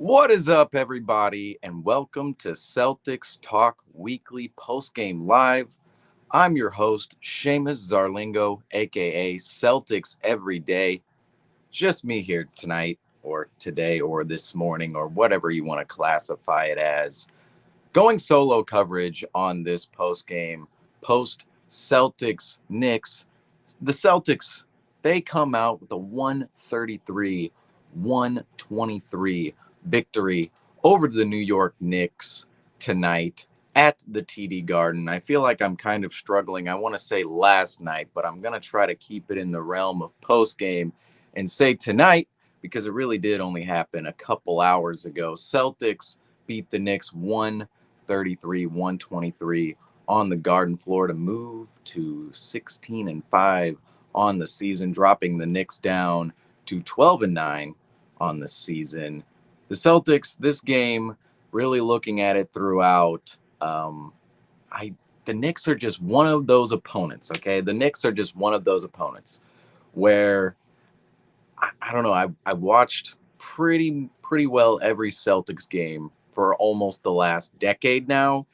What is up, everybody, and welcome to Celtics Talk Weekly Postgame Live. I'm your host, Seamus Zarlingo, aka Celtics Every Day. Just me here tonight, or today, or this morning, or whatever you want to classify it as. Going solo coverage on this postgame, post Celtics Knicks. The Celtics, they come out with a 133-123 victory over the New York Knicks tonight at the TD Garden. I feel like I'm kind of struggling. I want to say last night, but I'm going to try to keep it in the realm of postgame and say tonight because it really did only happen a couple hours ago. Celtics beat the Knicks 133-123 on the Garden floor to move to 16-5 on the season, dropping the Knicks down to 12-9 on the season. The Celtics, this game, really looking at it throughout, the Knicks are just one of those opponents, okay? The Knicks are just one of those opponents where, I don't know, I watched pretty well every Celtics game for almost the last decade now.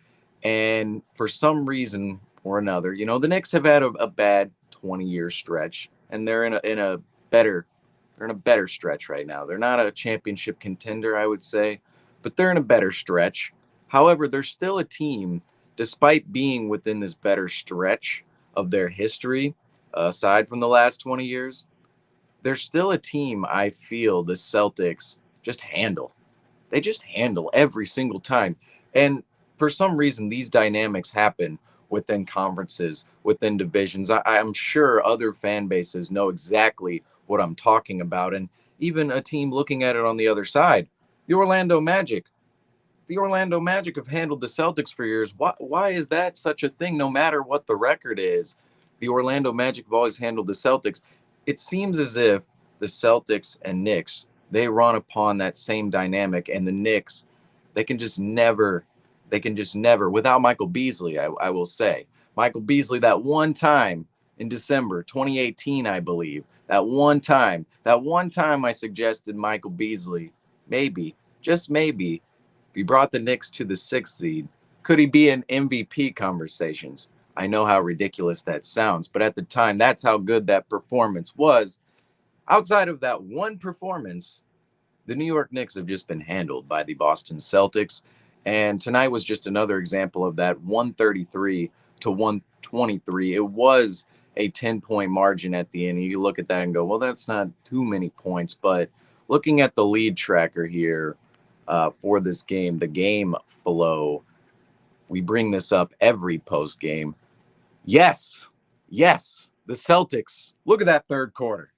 And for some reason or another, the Knicks have had a bad 20-year stretch, and they're in a better stretch right now. They're not a championship contender, I would say, but they're in a better stretch. However, they're still a team, despite being within this better stretch of their history, aside from the last 20 years, they're still a team I feel the Celtics just handle. They just handle every single time. And for some reason, these dynamics happen within conferences, within divisions. I'm sure other fan bases know exactly what I'm talking about. And even a team looking at it on the other side, the Orlando Magic. The Orlando Magic have handled the Celtics for years. Why is that such a thing? No matter what the record is, the Orlando Magic have always handled the Celtics. It seems as if the Celtics and Knicks, they run upon that same dynamic, and the Knicks, they can just never, without Michael Beasley, I will say. Michael Beasley, that one time in December 2018, I believe, that one time I suggested Michael Beasley, maybe, just maybe, if he brought the Knicks to the 6th seed, could he be in MVP conversations? I know how ridiculous that sounds, but at the time, that's how good that performance was. Outside of that one performance, the New York Knicks have just been handled by the Boston Celtics. And tonight was just another example of that 133-123. It was a 10-point margin at the end. You look at that and go, well, that's not too many points. But looking at the lead tracker here for this game, the game flow, we bring this up every post game. Yes, the Celtics. Look at that third quarter.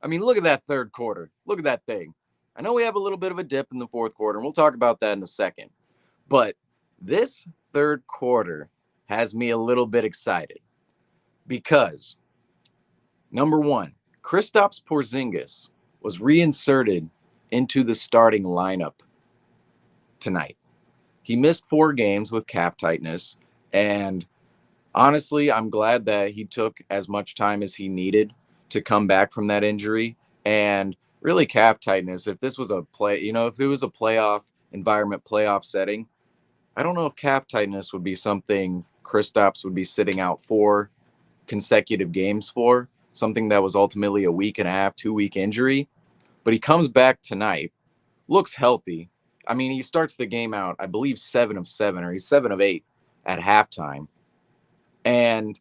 I mean, look at that third quarter. Look at that thing. I know we have a little bit of a dip in the fourth quarter, and we'll talk about that in a second. But this third quarter has me a little bit excited because, number one, Kristaps Porzingis was reinserted into the starting lineup tonight. He missed 4 games with calf tightness, and honestly, I'm glad that he took as much time as he needed to come back from that injury. And really, calf tightness, if this was a if it was a playoff environment, playoff setting, I don't know if calf tightness would be something Kristaps would be sitting out 4 consecutive games for, something that was ultimately a week and a half, 2-week injury. But he comes back tonight, looks healthy. I mean, he starts the game out, I believe, 7 of 7, or he's 7 of 8 at halftime. And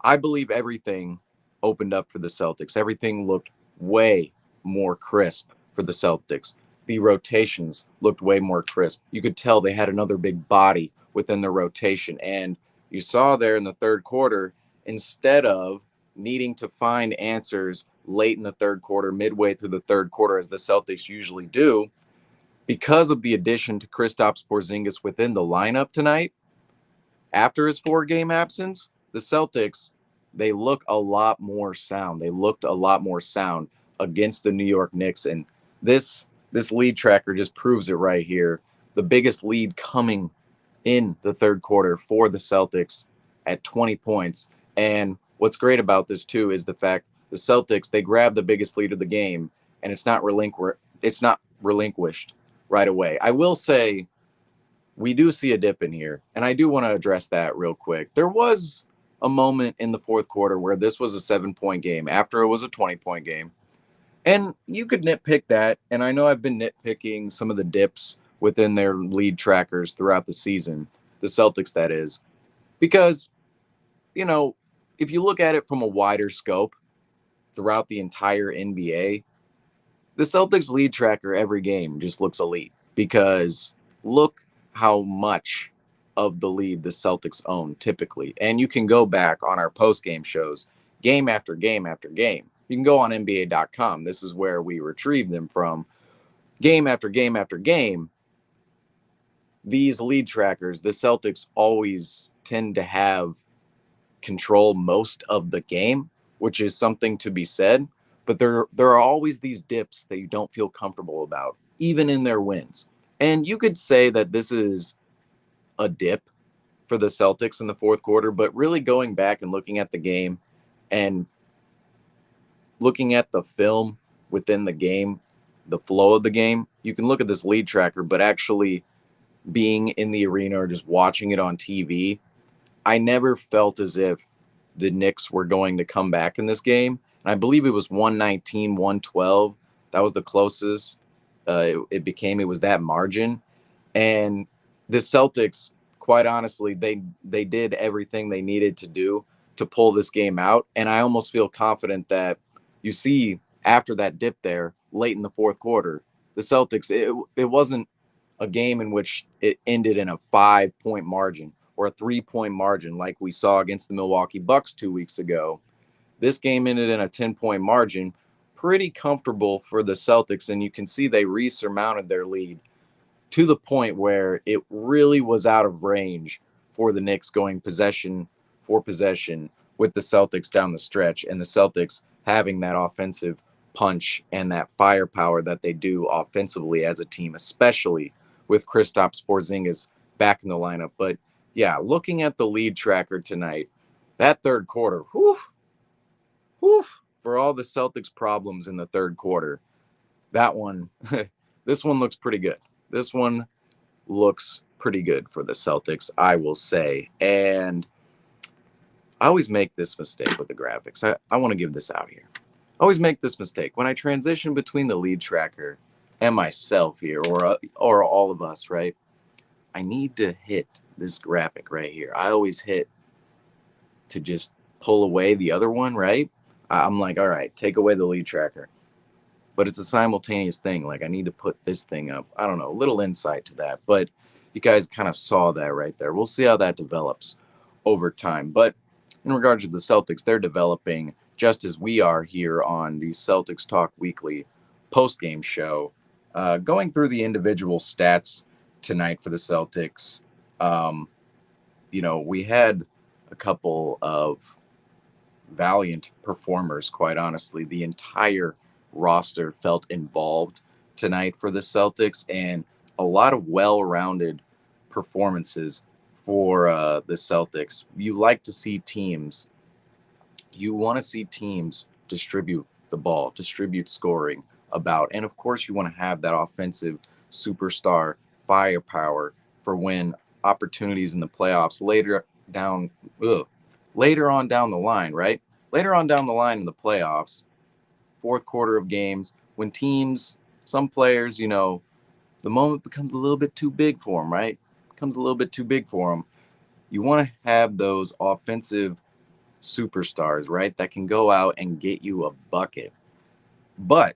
I believe everything opened up for the Celtics. Everything looked way more crisp for the Celtics. The rotations looked way more crisp. You could tell they had another big body within the rotation. And you saw there in the third quarter, instead of needing to find answers late in the third quarter, midway through the third quarter, as the Celtics usually do, because of the addition to Kristaps Porzingis within the lineup tonight, after his 4-game absence, the Celtics, they look a lot more sound. They looked a lot more sound against the New York Knicks. And this lead tracker just proves it right here. The biggest lead coming in the third quarter for the Celtics at 20 points. And what's great about this, too, is the fact the Celtics, they grab the biggest lead of the game, and it's not relinquished. right away. I will say we do see a dip in here, and I do want to address that real quick. There was a moment in the fourth quarter where this was a 7-point game after it was a 20-point game. And you could nitpick that. And I know I've been nitpicking some of the dips within their lead trackers throughout the season, the Celtics, that is, because, you know, if you look at it from a wider scope throughout the entire NBA, the Celtics lead tracker every game just looks elite because look how much of the lead the Celtics own typically. And you can go back on our post game shows game after game after game. You can go on NBA.com. This is where we retrieve them from. Game after game after game, these lead trackers, the Celtics always tend to have control most of the game, which is something to be said. But there are always these dips that you don't feel comfortable about, even in their wins. And you could say that this is a dip for the Celtics in the fourth quarter, but really going back and looking at the game and looking at the film within the game, the flow of the game, you can look at this lead tracker, but actually being in the arena or just watching it on TV, I never felt as if the Knicks were going to come back in this game. And I believe it was 119, 112. That was the closest it was that margin. And the Celtics, quite honestly, they did everything they needed to do to pull this game out. And I almost feel confident that you see after that dip there late in the fourth quarter, the Celtics, it wasn't a game in which it ended in a 5-point margin or a 3-point margin like we saw against the Milwaukee Bucks 2 weeks ago. This game ended in a 10-point margin, pretty comfortable for the Celtics. And you can see they resurmounted their lead to the point where it really was out of range for the Knicks going possession for possession with the Celtics down the stretch, and the Celtics having that offensive punch and that firepower that they do offensively as a team, especially with Kristaps Porzingis back in the lineup. But yeah, looking at the lead tracker tonight, that third quarter, whew, for all the Celtics problems in the third quarter, that one, this one looks pretty good. This one looks pretty good for the Celtics, I will say. And I always make this mistake with the graphics. I want to give this out here. I always make this mistake when I transition between the lead tracker and myself here, or all of us, right? I need to hit this graphic right here. I always hit to just pull away the other one, right? I'm like, all right, take away the lead tracker. But it's a simultaneous thing. Like I need to put this thing up. I don't know, a little insight to that. But you guys kind of saw that right there. We'll see how that develops over time. But in regards to the Celtics, they're developing just as we are here on the Celtics Talk Weekly post-game show. Going through the individual stats tonight for the Celtics, um, we had a couple of valiant performers, quite honestly. The entire roster felt involved tonight for the Celtics, and a lot of well-rounded performances for the Celtics. You want to see teams distribute the ball, distribute scoring about, and of course you want to have that offensive superstar firepower for when opportunities in the playoffs ugh, later on down the line, right? Later on down the line in the playoffs, fourth quarter of games, when teams, some players, the moment becomes a little bit too big for them, right? Becomes a little bit too big for them. You want to have those offensive superstars, right? That can go out and get you a bucket. But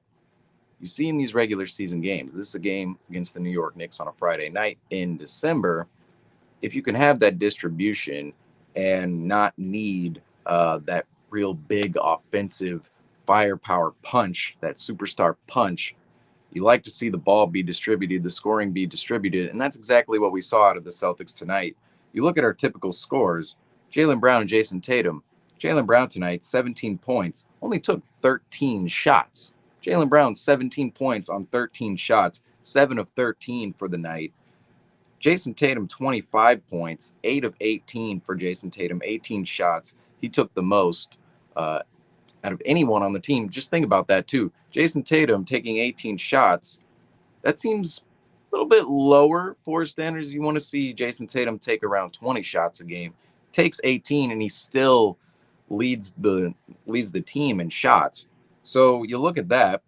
you see in these regular season games, this is a game against the New York Knicks on a Friday night in December. If you can have that distribution and not need that real big offensive firepower punch, that superstar punch, you like to see the ball be distributed, the scoring be distributed, and that's exactly what we saw out of the Celtics tonight. You look at our typical scores, Jaylen Brown and Jason Tatum. Jaylen Brown tonight, 17 points, only took 13 shots. Jaylen Brown, 17 points on 13 shots, 7 of 13 for the night. Jason Tatum, 25 points, 8 of 18 for Jason Tatum, 18 shots. He took the most out of anyone on the team. Just think about that, too. Jason Tatum taking 18 shots, that seems little bit lower for his standards. You want to see Jason Tatum take around 20 shots a game. Takes 18 and he still leads the leads the team in shots. So you look at that,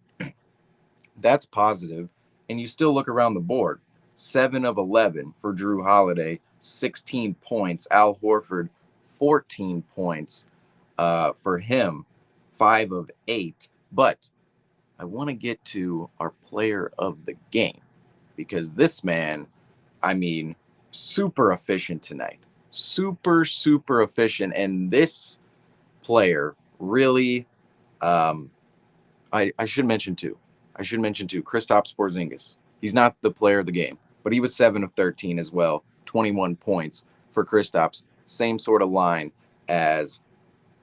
that's positive, and you still look around the board. 7 of 11 for Drew Holiday, 16 points. Al Horford, 14 points for him, 5 of 8. But I want to get to our player of the game because this man, I mean, super efficient tonight. Super, super efficient. And this player really, um, I should mention too. I should mention too, Kristaps Porzingis. He's not the player of the game, but he was 7 of 13 as well, 21 points for Kristaps. Same sort of line as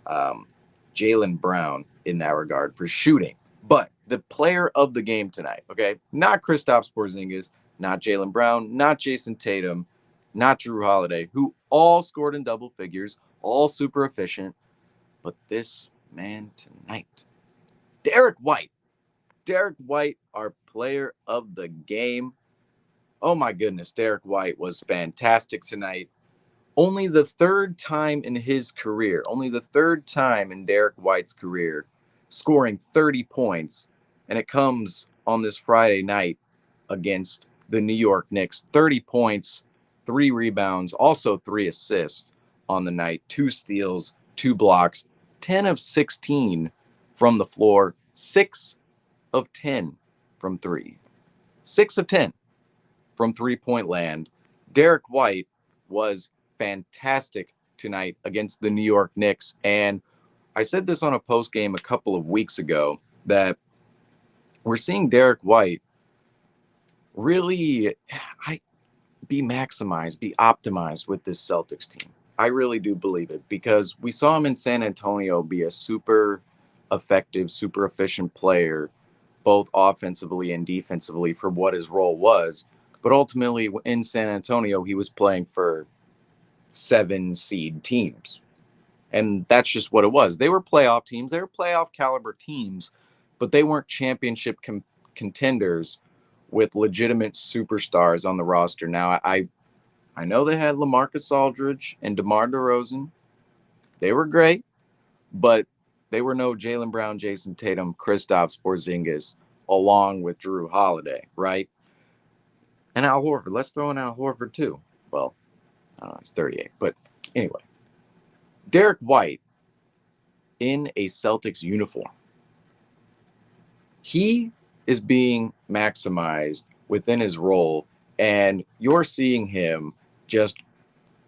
um, Jaylen Brown in that regard for shooting. But the player of the game tonight, okay, not Kristaps Porzingis, not Jaylen Brown, not Jason Tatum, not Drew Holiday, who all scored in double figures, all super efficient, but this man tonight, Derek White. Derek White, our player of the game. Oh my goodness, Derek White was fantastic tonight. Only the third time in his career, only the third time in Derek White's career, scoring 30 points. And it comes on this Friday night against the New York Knicks. 30 points, 3 rebounds, also 3 assists on the night, 2 steals, 2 blocks, 10 of 16 from the floor, 6 of 10 from 3. 6 of 10 from 3-point land. Derek White was fantastic tonight against the New York Knicks. And I said this on a post game a couple of weeks ago that we're seeing Derek White really be maximized, be optimized with this Celtics team. I really do believe it because we saw him in San Antonio be a super effective, super efficient player, both offensively and defensively for what his role was. But ultimately, in San Antonio, he was playing for 7 seed teams. And that's just what it was. They were playoff teams, they were playoff caliber teams, but they weren't championship contenders with legitimate superstars on the roster. Now, I know they had LaMarcus Aldridge and DeMar DeRozan. They were great, but they were no Jaylen Brown, Jason Tatum, Kristaps Porzingis, along with Drew Holiday, right? And Al Horford. Let's throw in Al Horford too. Well, I don't know, he's 38. But anyway, Derek White in a Celtics uniform. He is being maximized within his role, and you're seeing him just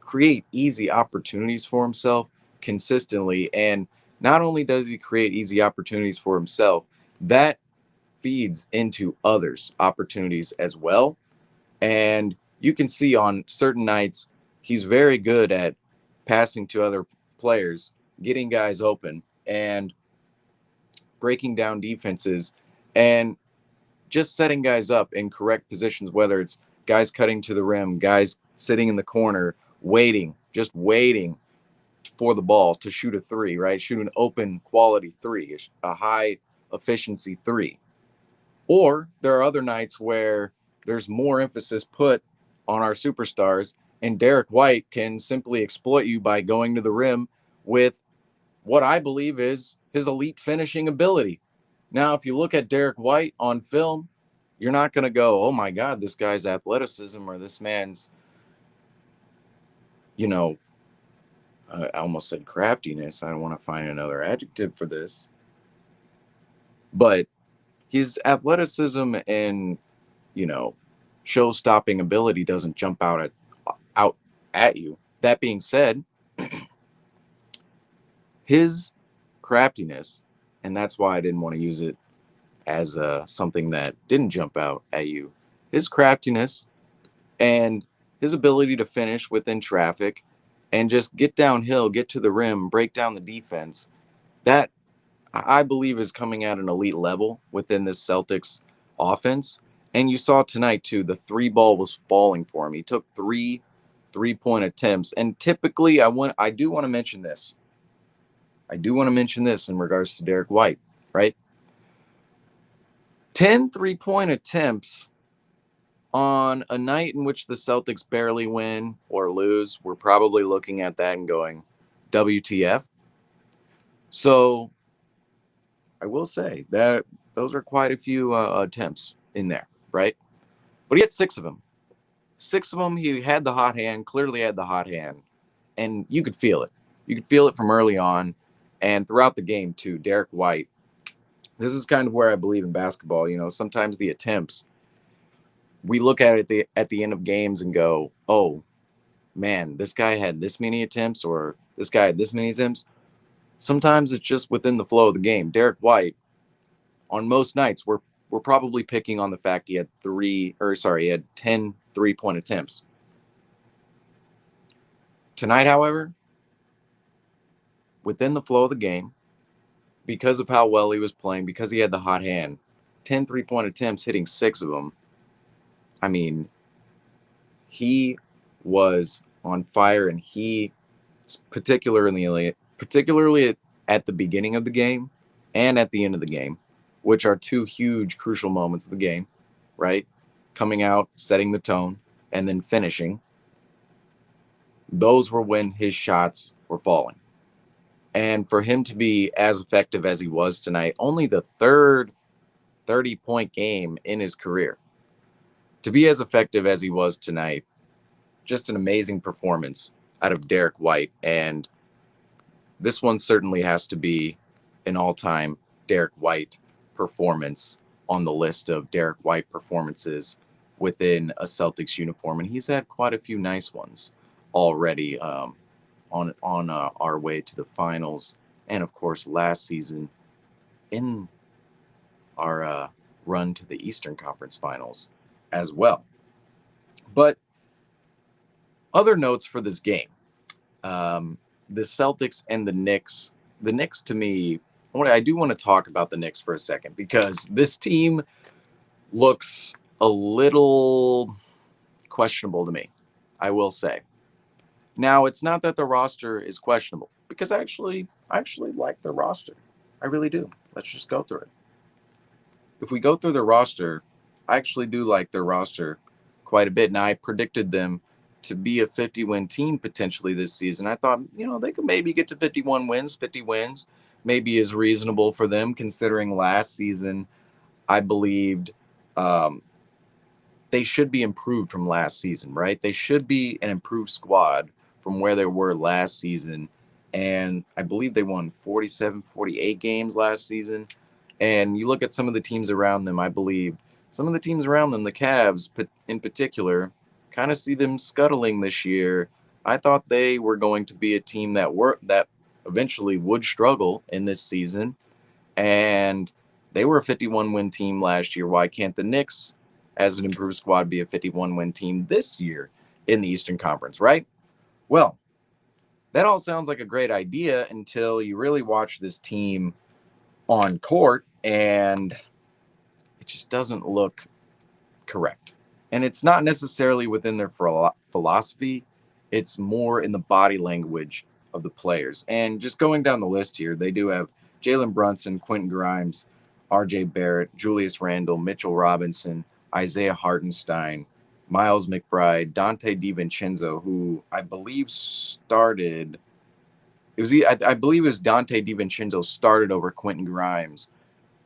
create easy opportunities for himself consistently. And not only does he create easy opportunities for himself, that feeds into others' opportunities as well. And you can see on certain nights, he's very good at passing to other players, getting guys open, and breaking down defenses and just setting guys up in correct positions, whether it's guys cutting to the rim, guys sitting in the corner, waiting, just waiting for the ball to shoot a 3, right? Shoot an open quality 3, a high efficiency 3. Or there are other nights where there's more emphasis put on our superstars, and Derek White can simply exploit you by going to the rim with what I believe is his elite finishing ability. Now, if you look at Derek White on film, you're not going to go, oh my God, this guy's athleticism or this man's, you know, I almost said craftiness. I don't want to find another adjective for this. But his athleticism and, you know, show stopping ability doesn't jump out at you. That being said, his craftiness, and that's why I didn't want to use it as something that didn't jump out at you. His craftiness and his ability to finish within traffic and just get downhill, get to the rim, break down the defense, that I believe is coming at an elite level within this Celtics offense. And you saw tonight too, the 3 ball was falling for him. He took 3 3-point attempts. And typically I do want to mention this. I do want to mention this in regards to Derek White, right? 10 3-point attempts On a night in which the Celtics barely win or lose, we're probably looking at that and going, WTF? So I will say that those are quite a few attempts in there, right? But he had six of them. Six of them, he had the hot hand, clearly had the hot hand, and you could feel it. You could feel it from early on and throughout the game, too. Derek White, this is kind of where I believe in basketball. Sometimes the attempts, we look at it at the end of games and go, oh, man, this guy had this many attempts or this guy had this many attempts. Sometimes it's just within the flow of the game. Derek White, on most nights, we're probably picking on the fact he had he had 10 3-point attempts. Tonight, however, within the flow of the game, because of how well he was playing, because he had the hot hand, 10 3-point attempts, hitting six of them. I mean, he was on fire, and he particularly at the beginning of the game and at the end of the game, which are two huge crucial moments of the game, right? Coming out, setting the tone, and then finishing. Those were when his shots were falling. And for him to be as effective as he was tonight, only the third 30-point game in his career, to be as effective as he was tonight, just an amazing performance out of Derek White. And this one certainly has to be an all-time Derek White performance on the list of Derek White performances within a Celtics uniform. And he's had quite a few nice ones already on our way to the finals. And, of course, last season in our run to the Eastern Conference Finals as well. But other notes for this game. The Celtics and the Knicks. The Knicks, to me, I do want to talk about the Knicks for a second because this team looks a little questionable to me, I will say. Now, it's not that the roster is questionable because I actually like the roster. I really do. Let's just go through it. If we go through the roster, I actually do like their roster quite a bit. Now, I predicted them to be a 50-win team potentially this season. I thought, they could maybe get to 51 wins. 50 wins maybe is reasonable for them considering last season I believed they should be improved from last season, right? They should be an improved squad from where they were last season. And I believe they won 47, 48 games last season. And you look at some of the teams around them, I believe some of the teams around them, the Cavs in particular, kind of see them scuttling this year. I thought they were going to be a team that eventually would struggle in this season. And they were a 51-win team last year. Why can't the Knicks, as an improved squad, be a 51-win team this year in the Eastern Conference, right? Well, that all sounds like a great idea until you really watch this team on court, and it just doesn't look correct. And it's not necessarily within their philosophy. It's more in the body language of the players. And just going down the list here, they do have Jalen Brunson, Quentin Grimes, R.J. Barrett, Julius Randle, Mitchell Robinson, Isaiah Hartenstein, Miles McBride, Dante DiVincenzo, who I believe started. I believe it was Dante DiVincenzo started over Quentin Grimes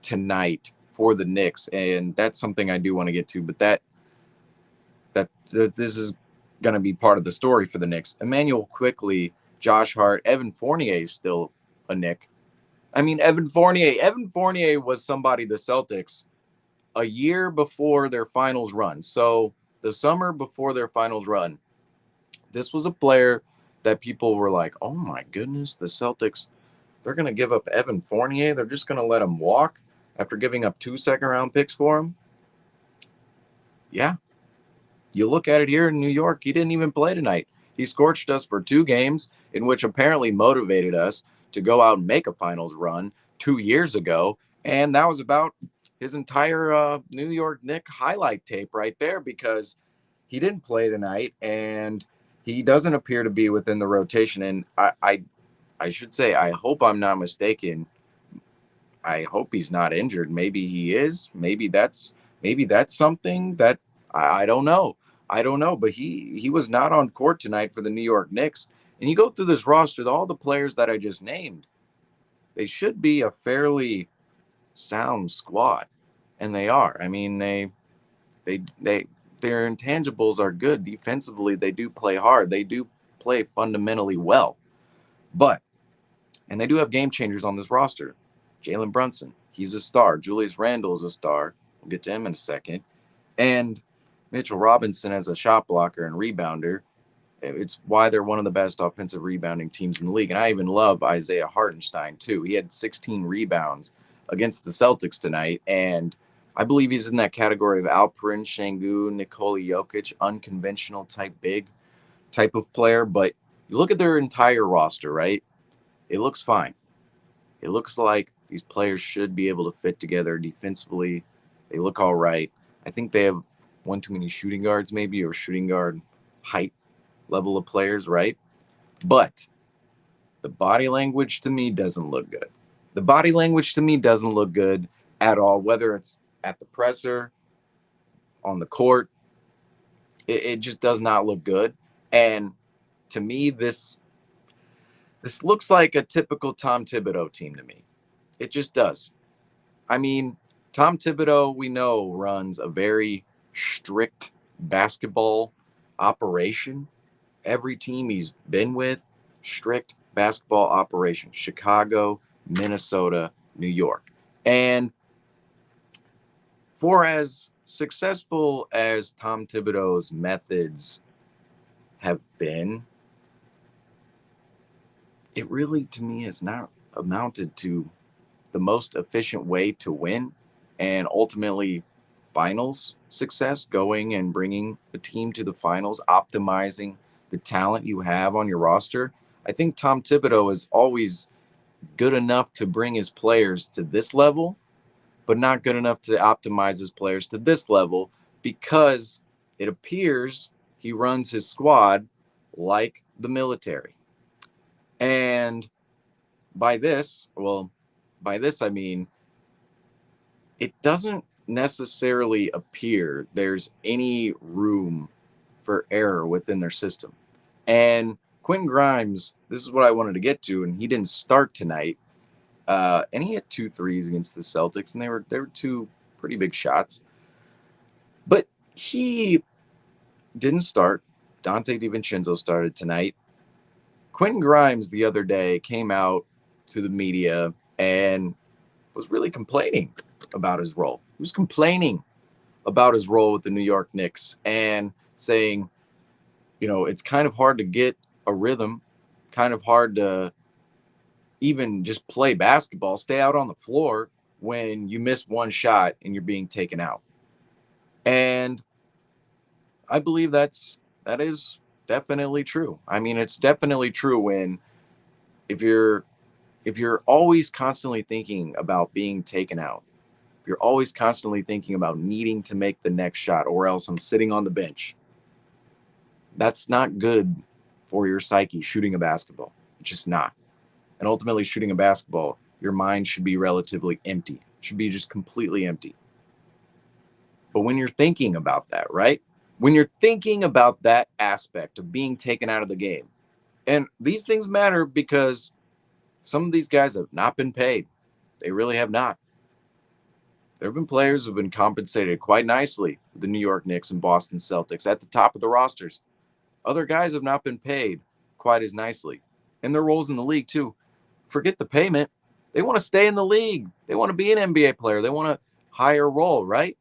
tonight for the Knicks, and that's something I do want to get to. But that this is going to be part of the story for the Knicks. Emmanuel Quickley, Josh Hart, Evan Fournier is still a Knick. I mean, Evan Fournier was somebody the Celtics a year before their finals run. So the summer before their finals run, this was a player that people were like, oh my goodness, the Celtics, they're going to give up Evan Fournier. They're just going to let him walk after giving up 2 second-round picks for him. Yeah. You look at it here in New York, he didn't even play tonight. He scorched us for 2 games, in which apparently motivated us to go out and make a finals run 2 years ago. And that was about his entire New York Knicks highlight tape right there, because he didn't play tonight and he doesn't appear to be within the rotation. And I should say, I hope I'm not mistaken. I hope he's not injured. Maybe he is. Maybe that's something that I don't know. I don't know, but he was not on court tonight for the New York Knicks. And you go through this roster, all the players that I just named, they should be a fairly sound squad, and they are. I mean, they their intangibles are good defensively. They do play hard. They do play fundamentally well, but and they do have game changers on this roster. Jalen Brunson, he's a star. Julius Randle is a star. We'll get to him in a second. And Mitchell Robinson as a shot blocker and rebounder. It's why they're one of the best offensive rebounding teams in the league. And I even love Isaiah Hartenstein, too. He had 16 rebounds against the Celtics tonight. And I believe he's in that category of Alperen Şengün, Nikola Jokic, unconventional type of player. But you look at their entire roster, right? It looks fine. It looks like these players should be able to fit together defensively. They look all right. I think they have one too many shooting guards, maybe, or shooting guard height level of players, right? But the body language to me doesn't look good. The body language to me doesn't look good at all, whether it's at the presser, on the court. It just does not look good. And to me, this looks like a typical Tom Thibodeau team to me. It just does. I mean, Tom Thibodeau, we know, runs a very strict basketball operation. Every team he's been with, strict basketball operation. Chicago, Minnesota, New York. And for as successful as Tom Thibodeau's methods have been, it really, to me, has not amounted to the most efficient way to win and ultimately finals success, going and bringing a team to the finals, optimizing the talent you have on your roster. I think Tom Thibodeau is always good enough to bring his players to this level, but not good enough to optimize his players to this level because it appears he runs his squad like the military. And by this, I mean it doesn't necessarily appear there's any room for error within their system. And Quentin Grimes, this is what I wanted to get to, and he didn't start tonight. And he had 2 threes against the Celtics, and they were 2 pretty big shots. But he didn't start. Dante DiVincenzo started tonight. Quentin Grimes the other day came out to the media and was really complaining about his role. He was complaining about his role with the New York Knicks and saying, it's kind of hard to get a rhythm, kind of hard to even just play basketball, stay out on the floor when you miss one shot and you're being taken out. And I believe that is definitely true. I mean, it's definitely true when if you're always constantly thinking about being taken out, if you're always constantly thinking about needing to make the next shot or else I'm sitting on the bench, that's not good for your psyche shooting a basketball. It's just not. And ultimately shooting a basketball, your mind should be relatively empty. It should be just completely empty. But when you're thinking about that, right? When you're thinking about that aspect of being taken out of the game, and these things matter because some of these guys have not been paid. They really have not. There have been players who have been compensated quite nicely with the New York Knicks and Boston Celtics at the top of the rosters. Other guys have not been paid quite as nicely. And their roles in the league, too. Forget the payment. They want to stay in the league. They want to be an NBA player. They want a higher role, right?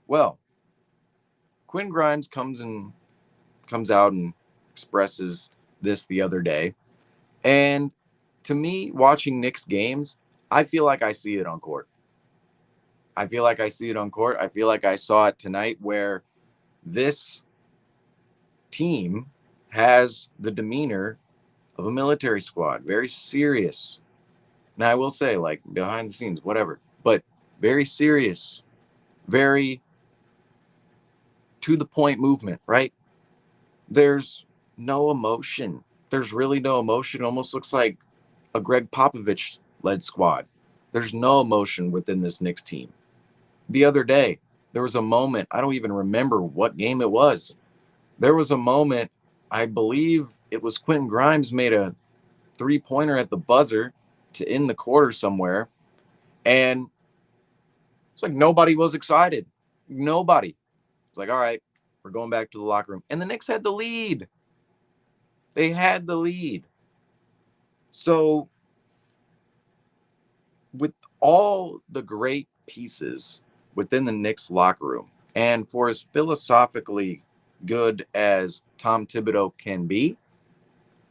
Well, Quinn Grimes comes out and expresses this the other day. And to me, watching Knicks games, I feel like I see it on court. I feel like I see it on court. I feel like I saw it tonight where this team has the demeanor of a military squad, very serious. Now, I will say, like, behind the scenes, whatever, but very serious, very to the point movement, right? There's no emotion. There's really no emotion. It almost looks like a Greg Popovich led squad. There's no emotion within this Knicks team. The other day, There was a moment, I don't even remember what game it was. There was a moment, I believe it was Quentin Grimes made a 3-pointer at the buzzer to end the quarter somewhere. And it's like nobody was excited. Nobody. It's like, all right, we're going back to the locker room. And the Knicks had the lead. They had the lead. So, with all the great pieces within the Knicks locker room, and for as philosophically good as Tom Thibodeau can be,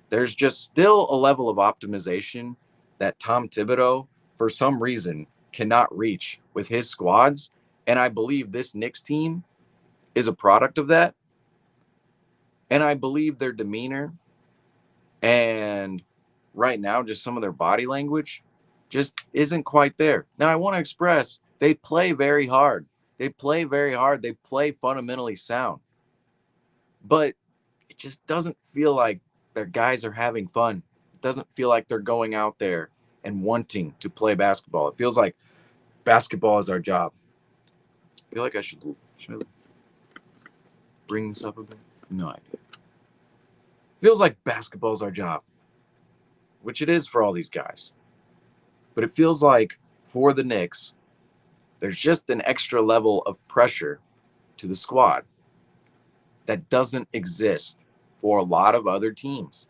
there's just still a level of optimization that Tom Thibodeau, for some reason, cannot reach with his squads. And I believe this Knicks team is a product of that. And I believe their demeanor and right now, just some of their body language just isn't quite there. Now, I want to express they play very hard. They play very hard. They play fundamentally sound. But it just doesn't feel like their guys are having fun. It doesn't feel like they're going out there and wanting to play basketball. It feels like basketball is our job. I feel like should I bring this up a bit? No idea. Feels like basketball is our job, which it is for all these guys. But it feels like for the Knicks, there's just an extra level of pressure to the squad that doesn't exist for a lot of other teams,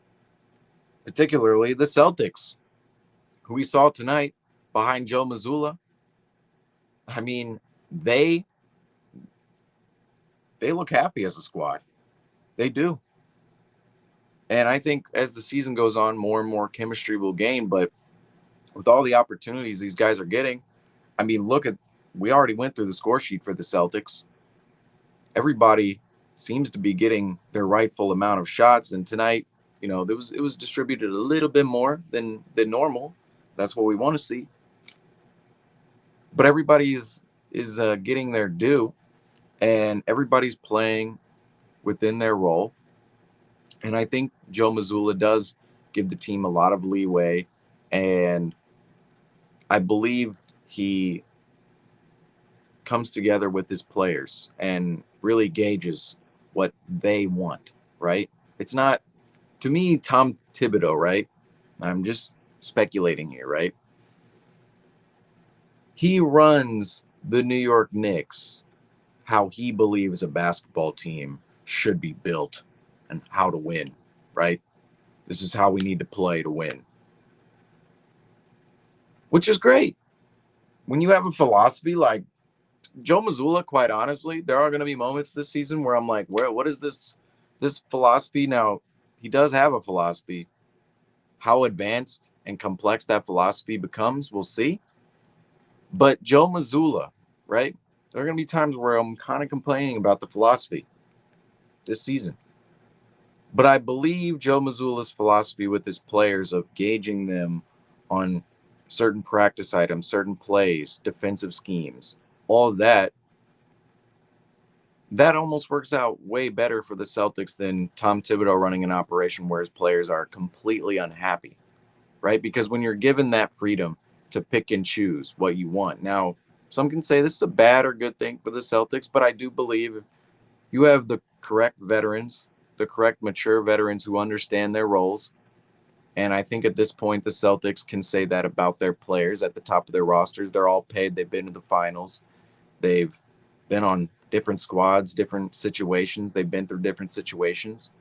particularly the Celtics, who we saw tonight behind Joe Mazzulla. I mean, they look happy as a squad. They do. And I think as the season goes on, more and more chemistry will gain. But with all the opportunities these guys are getting, I mean, we already went through the score sheet for the Celtics. Everybody seems to be getting their rightful amount of shots. And tonight, it was distributed a little bit more than normal. That's what we want to see. But everybody is getting their due, and everybody's playing within their role. And I think Joe Mazzulla does give the team a lot of leeway, and I believe he comes together with his players and really gauges what they want, right? It's not, to me, Tom Thibodeau, right? I'm just speculating here, right? He runs the New York Knicks how he believes a basketball team should be built and how to win, right? This is how we need to play to win, which is great. When you have a philosophy like Joe Mazzulla, quite honestly, there are going to be moments this season where I'm like, what is this philosophy? Now, he does have a philosophy. How advanced and complex that philosophy becomes, we'll see. But Joe Mazzulla, right? There are going to be times where I'm kind of complaining about the philosophy this season. But I believe Joe Mazzulla's philosophy with his players of gauging them on certain practice items, certain plays, defensive schemes, all of that almost works out way better for the Celtics than Tom Thibodeau running an operation where his players are completely unhappy, right? Because when you're given that freedom to pick and choose what you want. Now, some can say this is a bad or good thing for the Celtics, but I do believe if you have the correct veterans, the correct mature veterans who understand their roles, and I think at this point the Celtics can say that about their players at the top of their rosters. They're all paid. They've been to the finals. They've been on different squads, different situations. They've been through different situations.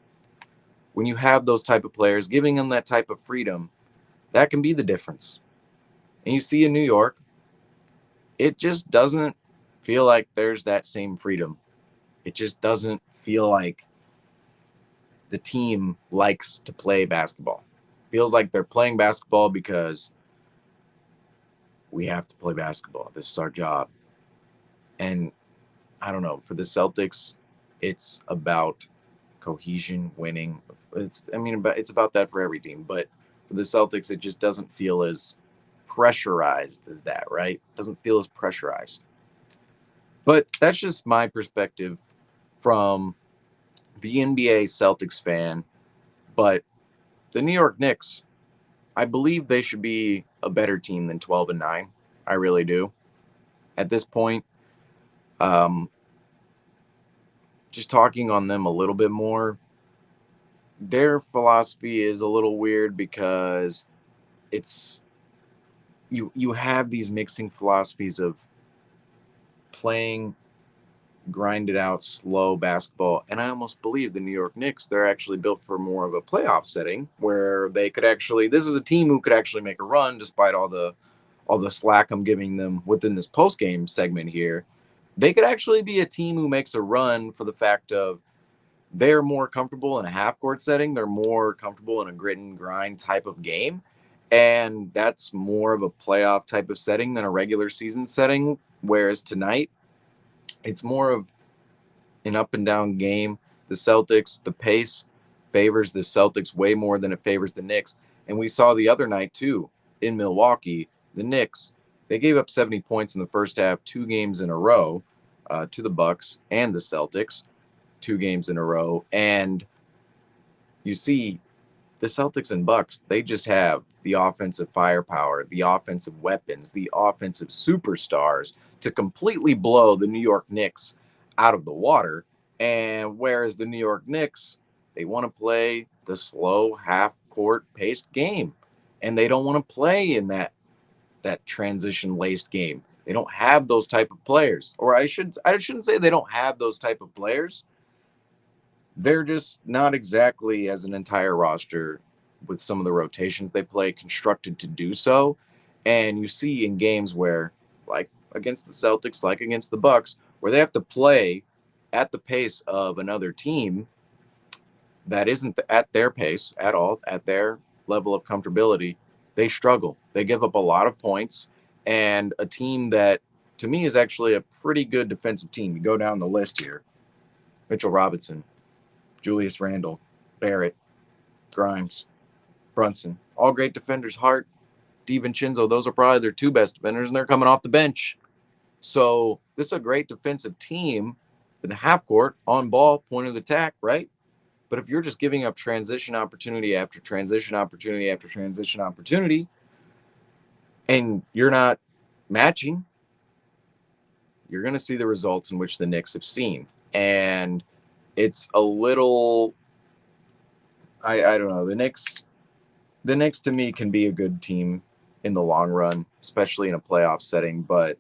When you have those type of players, giving them that type of freedom, that can be the difference. And you see in New York, it just doesn't feel like there's that same freedom. It just doesn't feel like the team likes to play basketball. Feels like they're playing basketball because we have to play basketball. This is our job. And I don't know, for the Celtics, it's about cohesion, winning. It's about that for every team, but for the Celtics, it just doesn't feel as pressurized as that, right? It doesn't feel as pressurized. But that's just my perspective from the NBA Celtics fan. But the New York Knicks, I believe they should be a better team than 12-9. I really do. At this point, Um, just talking on them a little bit more, their philosophy is a little weird because it's you have these mixing philosophies of playing grinded out slow basketball, and I almost believe the New York Knicks, they're actually built for more of a playoff setting where they could actually, this is a team who could actually make a run despite all the slack I'm giving them within this post game segment here. They could actually be a team who makes a run for the fact of they're more comfortable in a half court setting. They're more comfortable in a grit and grind type of game. And that's more of a playoff type of setting than a regular season setting. Whereas tonight, it's more of an up and down game. The Celtics, the pace favors the Celtics way more than it favors the Knicks. And we saw the other night, too, in Milwaukee, the Knicks, they gave up 70 points in the first half, 2 games in a row to the Bucks and the Celtics, 2 games in a row. And you see the Celtics and Bucks, they just have the offensive firepower, the offensive weapons, the offensive superstars to completely blow the New York Knicks out of the water. And whereas the New York Knicks, they want to play the slow half court paced game. And they don't want to play in that transition laced game. They don't have those type of players. Or I shouldn't say they don't have those type of players. They're just not exactly as an entire roster with some of the rotations they play constructed to do so. And you see in games where, like against the Celtics, like against the Bucks, where they have to play at the pace of another team that isn't at their pace at all, at their level of comfortability, they struggle. They give up a lot of points. And a team that, to me, is actually a pretty good defensive team. You go down the list here: Mitchell Robinson, Julius Randle, Barrett, Grimes, Brunson, all great defenders. Hart, DiVincenzo, those are probably their 2 best defenders, and they're coming off the bench. So this is a great defensive team in the half court, on ball, point of attack, right? But if you're just giving up transition opportunity after transition opportunity after transition opportunity, and you're not matching, you're going to see the results in which the Knicks have seen. And it's a little, I don't know, the Knicks to me can be a good team in the long run, especially in a playoff setting. But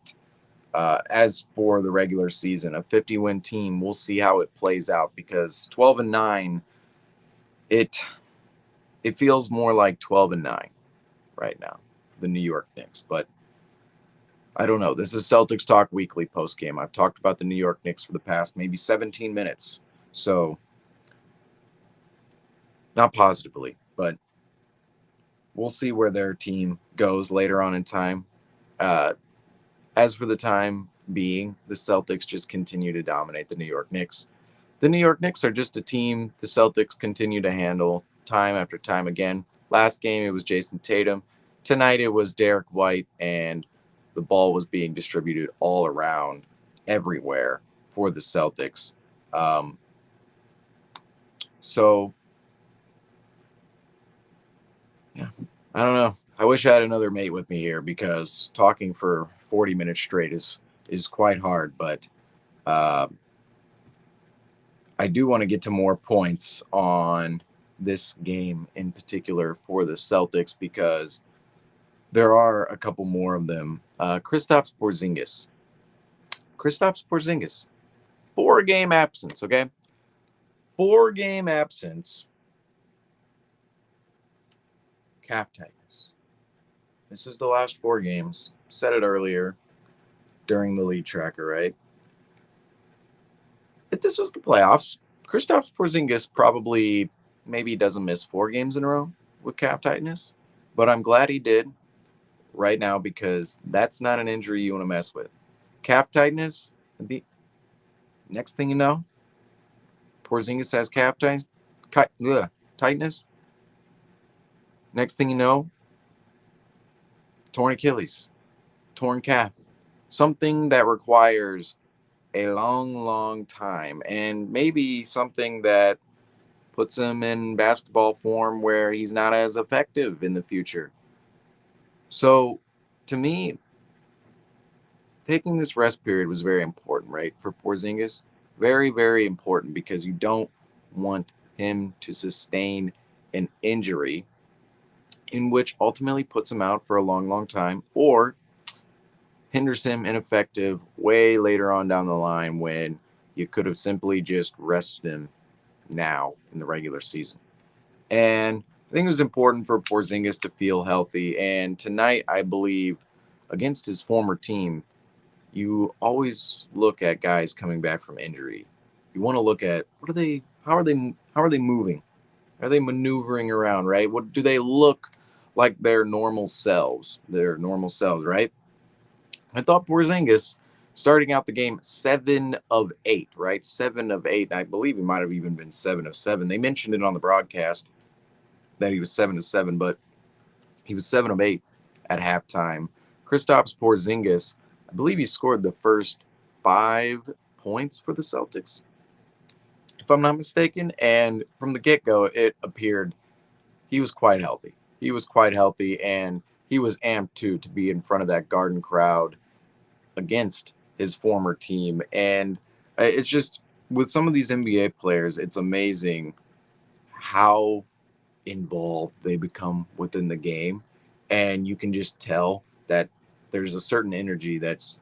as for the regular season, a 50-win team, we'll see how it plays out because 12-9, it feels more like 12-9 right now, the New York Knicks. But I don't know. This is Celtics Talk Weekly post game. I've talked about the New York Knicks for the past maybe 17 minutes. So not positively, but we'll see where their team goes later on in time. Uh, as for the time being, the Celtics just continue to dominate the New York Knicks. The New York Knicks are just a team the Celtics continue to handle time after time again. Last game, it was Jason Tatum. Tonight, it was Derek White, and the ball was being distributed all around, everywhere for the Celtics. Um, so, yeah, I don't know. I wish I had another mate with me here because talking for 40 minutes straight is quite hard. But uh, I do want to get to more points on this game in particular for the Celtics because there are a couple more of them. Kristaps Porzingis. Kristaps Porzingis. 4 game absence, okay? 4 game absence. Calf tightness. This is the last 4 games. Said it earlier during the lead tracker, right? If this was the playoffs, Kristaps Porzingis probably maybe doesn't miss 4 games in a row with calf tightness, but I'm glad he did right now because that's not an injury you want to mess with. Calf tightness, the next thing you know, Porzingis has tightness. Next thing you know, torn Achilles, torn calf, something that requires a long, long time, and maybe something that puts him in basketball form where he's not as effective in the future. So, to me, taking this rest period was very important, right, for Porzingis. Very, very important because you don't want him to sustain an injury in which ultimately puts him out for a long, long time or hinders him ineffective way later on down the line when you could have simply just rested him now in the regular season. And I think it was important for Porzingis to feel healthy. And tonight, I believe, against his former team, you always look at guys coming back from injury. You want to look at how are they moving? Are they maneuvering around, right? What do they look like their normal selves, right? I thought Porzingis starting out the game 7 of 8, right? 7 of 8. I believe he might have even been 7 of 7. They mentioned it on the broadcast that he was 7 of 7, but he was 7 of 8 at halftime. Kristaps Porzingis, I believe he scored the first 5 points for the Celtics, if I'm not mistaken. And from the get go, it appeared he was quite healthy. He was quite healthy, and he was amped too to be in front of that Garden crowd against his former team. And it's just with some of these NBA players, it's amazing how involved they become within the game. And you can just tell that there's a certain energy that's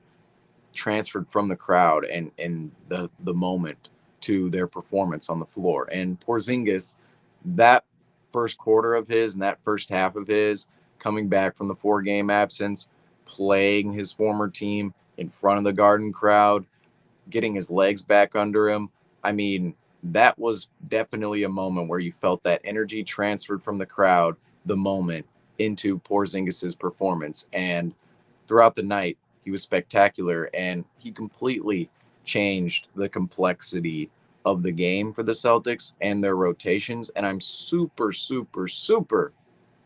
transferred from the crowd and the moment to their performance on the floor. And Porzingis, that first quarter of his and that first half of his, coming back from the 4 game absence, playing his former team in front of the Garden crowd, getting his legs back under him. I mean, that was definitely a moment where you felt that energy transferred from the crowd, the moment, into Porzingis's performance. And throughout the night, he was spectacular, and he completely changed the complexity of the game for the Celtics and their rotations. And I'm super, super, super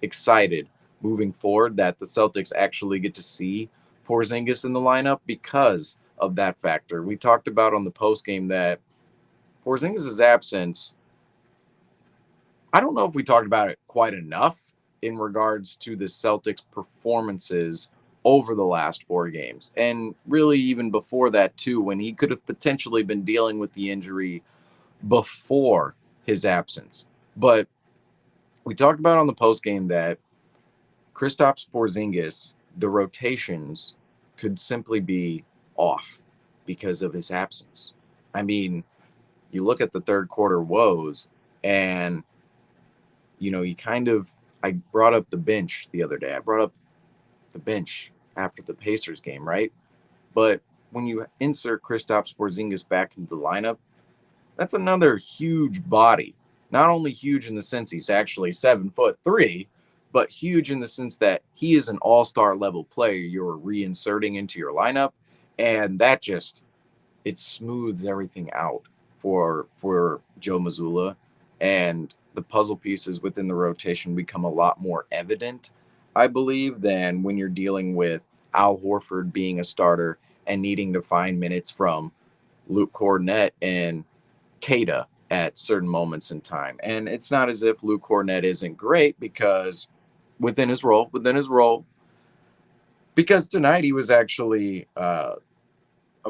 excited moving forward that the Celtics actually get to see Porzingis in the lineup because of that factor. We talked about on the post game that Porzingis' absence, I don't know if we talked about it quite enough in regards to the Celtics' performances over the last 4 games. And really, even before that, too, when he could have potentially been dealing with the injury before his absence. But we talked about on the post game that Kristaps Porzingis, the rotations could simply be off because of his absence. I mean, you look at the third quarter woes, and you kind of. I brought up the bench the other day. I brought up the bench after the Pacers game, right? But when you insert Kristaps Porzingis back into the lineup, that's another huge body. Not only huge in the sense he's actually 7'3", but huge in the sense that he is an all-star level player you're reinserting into your lineup, and that just it smooths everything out for Joe Mazzulla, and the puzzle pieces within the rotation become a lot more evident, I believe, than when you're dealing with Al Horford being a starter and needing to find minutes from Luke Cornett and Kada at certain moments in time. And it's not as if Luke Cornett isn't great because within his role, because tonight he was actually a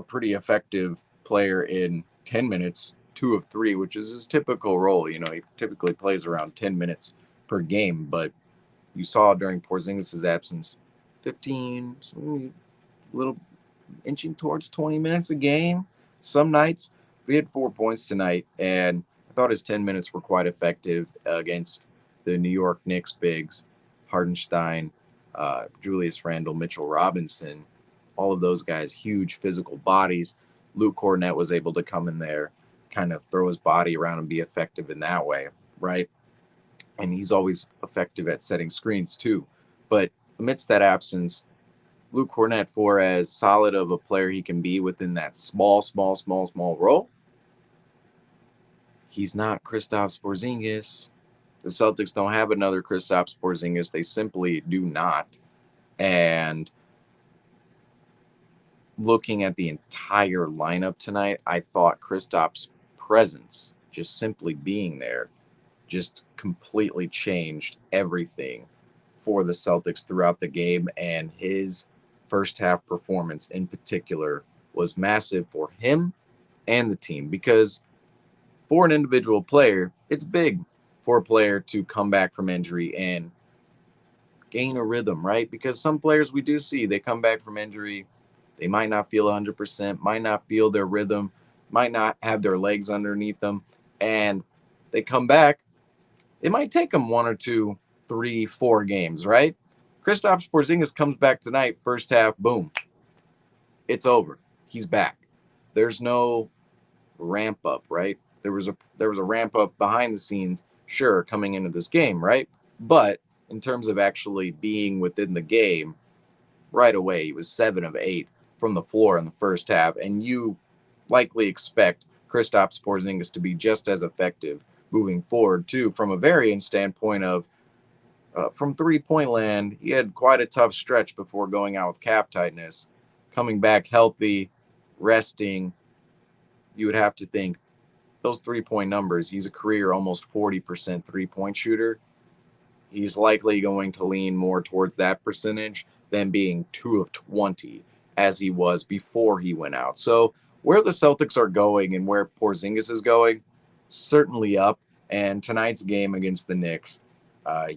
pretty effective player in 10 minutes, 2 of 3, which is his typical role. He typically plays around 10 minutes per game, but you saw during Porzingis' absence, 15, a little inching towards 20 minutes a game. Some nights, we had 4 points tonight, and I thought his 10 minutes were quite effective against the New York Knicks bigs, Hardenstein, Julius Randle, Mitchell Robinson, all of those guys, huge physical bodies. Luke Cornett was able to come in there, kind of throw his body around and be effective in that way, right? And he's always effective at setting screens too. But amidst that absence, Luke Cornett, for as solid of a player he can be within that small role, he's not Kristaps Porzingis. The Celtics don't have another Kristaps Porzingis. They simply do not. And looking at the entire lineup tonight, I thought Kristaps' presence, just simply being there, just completely changed everything for the Celtics throughout the game. And his first half performance in particular was massive for him and the team, because for an individual player, it's big for a player to come back from injury and gain a rhythm, right? Because some players we do see, they come back from injury, they might not feel 100%, might not feel their rhythm, might not have their legs underneath them, and they come back. It might take them 1 or 2, 3, 4 games, right? Kristaps Porzingis comes back tonight, first half, boom, it's over. He's back. There's no ramp up, right? There was a ramp up behind the scenes, sure, coming into this game, right? But in terms of actually being within the game, right away he was 7 of 8 from the floor in the first half, and you likely expect Kristaps Porzingis to be just as effective moving forward too. From a variance standpoint of from 3-point land, he had quite a tough stretch before going out with calf tightness. Coming back healthy, resting, you would have to think those 3-point numbers. He's a career almost 40% 3-point shooter. He's likely going to lean more towards that percentage than being 2 of 20 as he was before he went out. So where the Celtics are going and where Porzingis is going, certainly up. And tonight's game against the Knicks,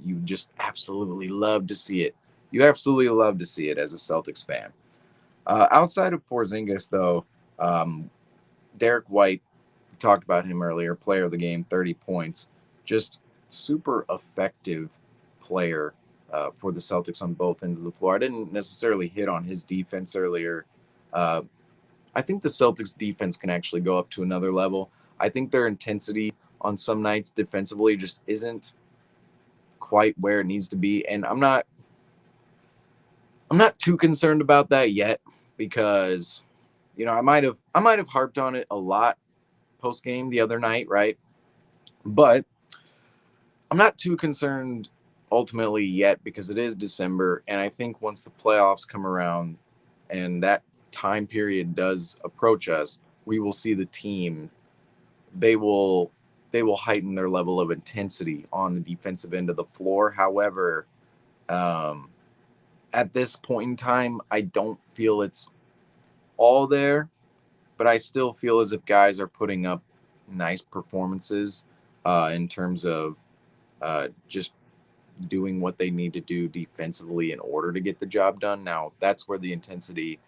you just absolutely love to see it. You absolutely love to see it as a Celtics fan. Outside of Porzingis, though, Derek White, we talked about him earlier, player of the game, 30 points, just super effective player for the Celtics on both ends of the floor. I didn't necessarily hit on his defense earlier. Uh, I think the Celtics defense can actually go up to another level. I think their intensity on some nights defensively just isn't quite where it needs to be, and I'm not too concerned about that yet, because I might have harped on it a lot post game the other night, right? But I'm not too concerned ultimately yet, because it is December, and I think once the playoffs come around and that time period does approach us, we will see the team. They will they will heighten their level of intensity on the defensive end of the floor. However, um, at this point in time, I don't feel it's all there, but I still feel as if guys are putting up nice performances in terms of just doing what they need to do defensively in order to get the job done. Now, that's where the intensity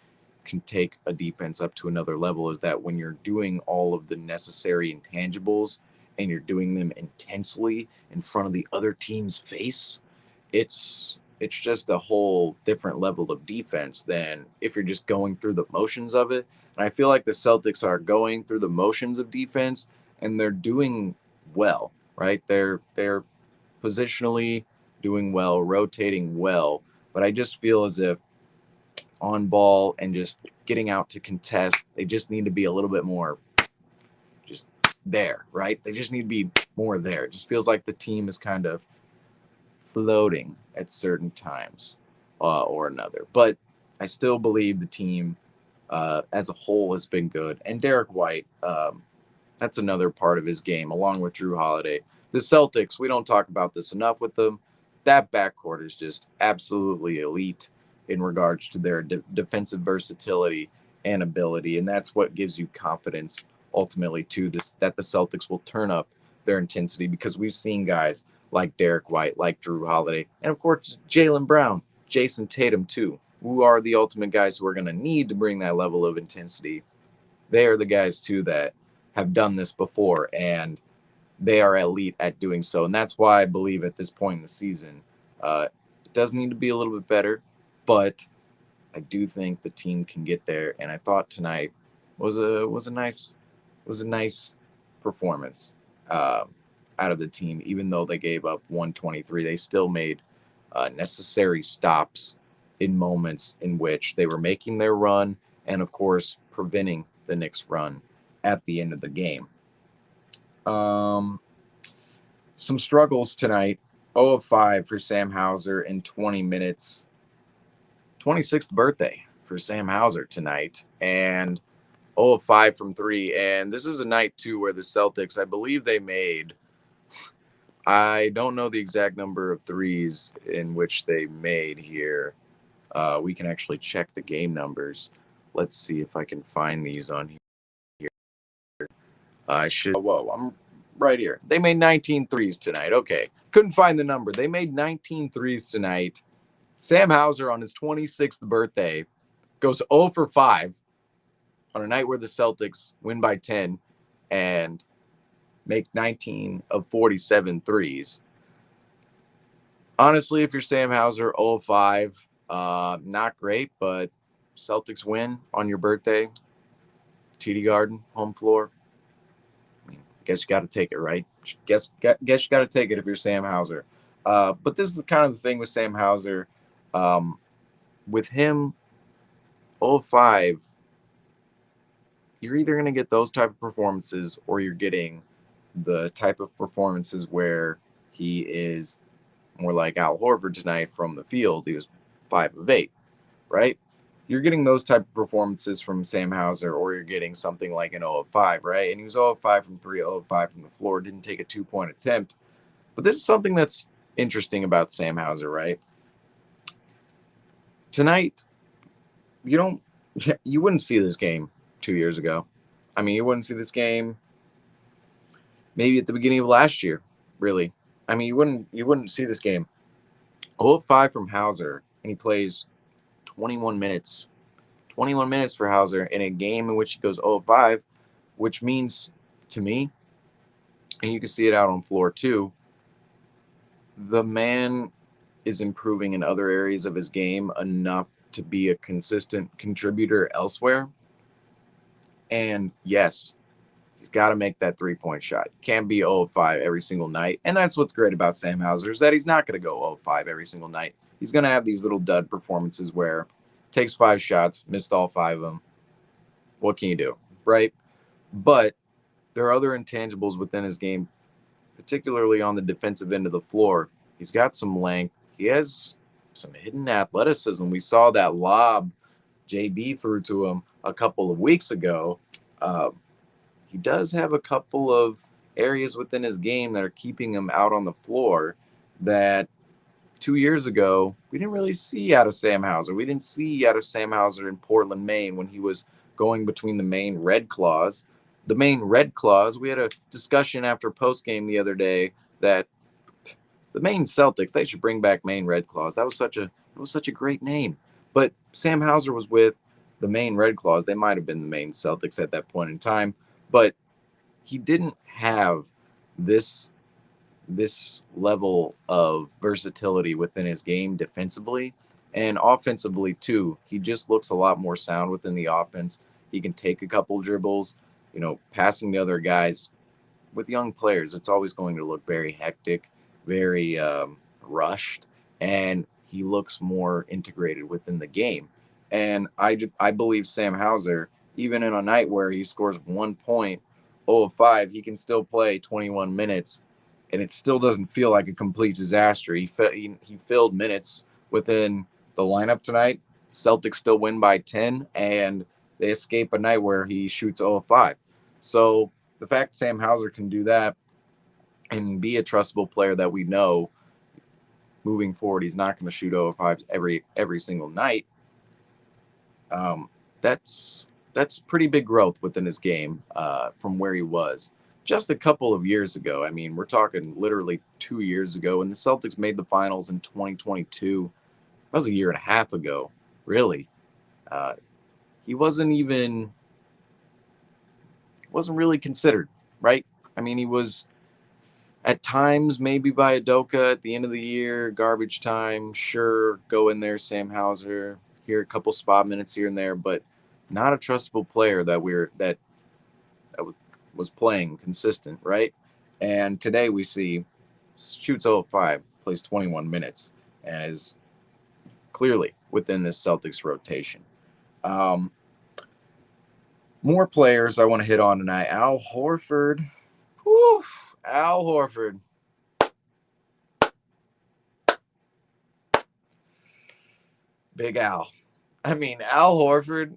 can take a defense up to another level, is that when you're doing all of the necessary intangibles and you're doing them intensely in front of the other team's face, it's just a whole different level of defense than if you're just going through the motions of it. And I feel like the Celtics are going through the motions of defense, and they're doing well, right? They're positionally doing well, rotating well, but I just feel as if on ball and just getting out to contest, they just need to be a little bit more just there, right? They just need to be more there. It just feels like the team is kind of floating at certain times or another. But I still believe the team as a whole has been good. And Derek White, that's another part of his game, along with Drew Holiday. The Celtics, we don't talk about this enough with them. That backcourt is just absolutely elite in regards to their defensive versatility and ability. And that's what gives you confidence ultimately to this, that the Celtics will turn up their intensity, because we've seen guys like Derek White, like Drew Holiday, and of course Jaylen Brown, Jason Tatum too, who are the ultimate guys who are going to need to bring that level of intensity. They are the guys too that have done this before, and they are elite at doing so. And that's why I believe at this point in the season, it does need to be a little bit better, but I do think the team can get there. And I thought tonight was a nice performance out of the team. Even though they gave up 123, they still made necessary stops in moments in which they were making their run, and of course preventing the Knicks run at the end of the game. Um, some struggles tonight. 0 of 5 for Sam Hauser in 20 minutes. 26th birthday for Sam Hauser tonight, and 0 of 5 from 3. And this is a night too where the Celtics, I believe they made, I don't know the exact number of threes in which they made here. We can actually check the game numbers. Let's see if I can find these on here. I should. Whoa, I'm right here. They made 19 threes tonight. Okay. Couldn't find the number. They made 19 threes tonight. Sam Hauser on his 26th birthday goes 0 for 5 on a night where the Celtics win by 10 and make 19 of 47 threes. Honestly, if you're Sam Hauser, 0 5, not great, but Celtics win on your birthday, TD Garden, home floor. I mean, I guess you got to take it, right? Guess you got to take it if you're Sam Hauser. But this is the kind of the thing with Sam Hauser. With him, 0 5, you're either going to get those type of performances or you're getting the type of performances where he is more like Al Horford tonight from the field. He was 5 of 8, right? You're getting those type of performances from Sam Hauser, or you're getting something like an 0 of 5, right? And he was 0 of 5 from 3, 0 of 5 from the floor, didn't take a 2-point attempt. But this is something that's interesting about Sam Hauser, right? Tonight, you wouldn't see this game 2 years ago. I mean, you wouldn't see this game maybe at the beginning of last year, really. I mean, you wouldn't see this game. 0 of 5 from Hauser, and he plays 21 minutes. 21 minutes for Hauser in a game in which he goes 0 of 5, which means to me, and you can see it out on floor too, the man is improving in other areas of his game enough to be a consistent contributor elsewhere. And yes, he's got to make that 3-point shot. Can't be 0 of 5 every single night. And that's what's great about Sam Hauser is that he's not going to go 0 of 5 every single night. He's going to have these little dud performances where takes 5 shots, missed all 5 of them. What can you do, right? But there are other intangibles within his game, particularly on the defensive end of the floor. He's got some length. He has some hidden athleticism. We saw that lob JB threw to him a couple of weeks ago. He does have a couple of areas within his game that are keeping him out on the floor that 2 years ago we didn't really see out of Sam Hauser. We didn't see out of Sam Hauser in Portland, Maine when he was going between the Maine Red Claws. The Maine Red Claws, we had a discussion after postgame the other day that the Maine Celtics, they should bring back Maine Red Claws. That was such a great name. But Sam Hauser was with the Maine Red Claws. They might have been the Maine Celtics at that point in time, but he didn't have this level of versatility within his game defensively and offensively too. He just looks a lot more sound within the offense. He can take a couple dribbles, passing the other guys. With young players, it's always going to look very hectic, very rushed, and he looks more integrated within the game. And I believe Sam Hauser, even in a night where he scores 1 point, 0 of 5, he can still play 21 minutes, and it still doesn't feel like a complete disaster. He filled minutes within the lineup tonight. Celtics still win by 10, and they escape a night where he shoots 0 of 5. So the fact Sam Hauser can do that and be a trustable player that we know moving forward, he's not going to shoot 0 of 5 every single night. That's pretty big growth within his game from where he was just a couple of years ago. I mean, we're talking literally 2 years ago, and the Celtics made the finals in 2022. That was a year and a half ago, really. He wasn't really considered, right? I mean, he was at times maybe by Adoka at the end of the year, garbage time. Sure, go in there, Sam Hauser. Here, a couple spot minutes here and there, but not a trustable player that was playing consistent, right? And today we see shoots 0 of 5, plays 21 minutes, and is clearly within this Celtics rotation. More players I want to hit on tonight. Al Horford. Whew, Al Horford. Big Al. I mean, Al Horford,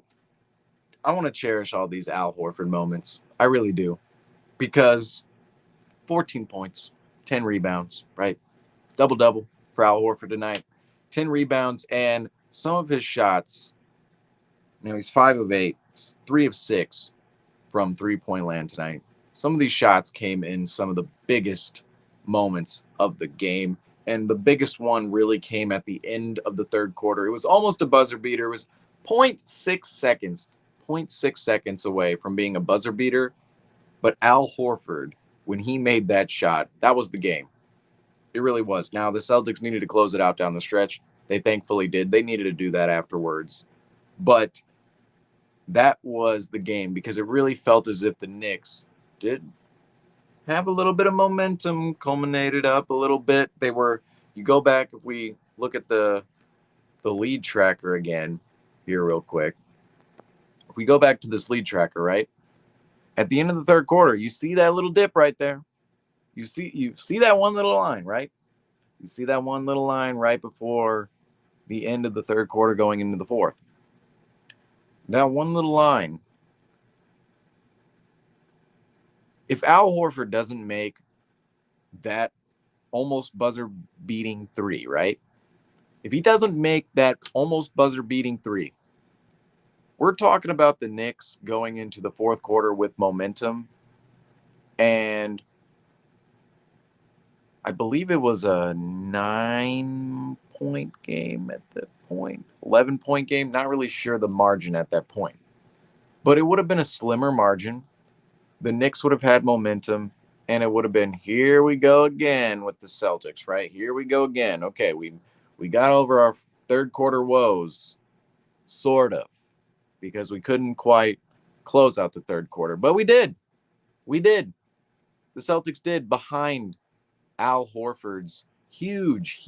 I want to cherish all these Al Horford moments. I really do. Because 14 points, 10 rebounds, right? Double-double for Al Horford tonight. 10 rebounds, and some of his shots, he's 5 of 8, 3 of 6 from 3-point land tonight. Some of these shots came in some of the biggest moments of the game. And the biggest one really came at the end of the third quarter. It was almost a buzzer beater. It was zero 0.6 seconds, zero 0.6 seconds away from being a buzzer beater. But Al Horford, when he made that shot, that was the game. It really was. Now, the Celtics needed to close it out down the stretch. They thankfully did. They needed to do that afterwards. But that was the game because it really felt as if the Knicks did have a little bit of momentum, culminated up a little bit. You go back, if we look at the lead tracker again here real quick. If we go back to this lead tracker, right? At the end of the third quarter, you see that little dip right there. You see that one little line, right? You see that one little line right before the end of the third quarter going into the fourth. That one little line. If Al Horford doesn't make that almost buzzer beating three, right? If he doesn't make that almost buzzer beating three, we're talking about the Knicks going into the fourth quarter with momentum. And I believe it was a 9-point game at that point, 11-point game. Not really sure the margin at that point, but it would have been a slimmer margin. The Knicks would have had momentum, and it would have been, here we go again with the Celtics, right? Here we go again. Okay, we got over our third quarter woes, sort of, because we couldn't quite close out the third quarter, but we did. We did. The Celtics did, behind Al Horford's huge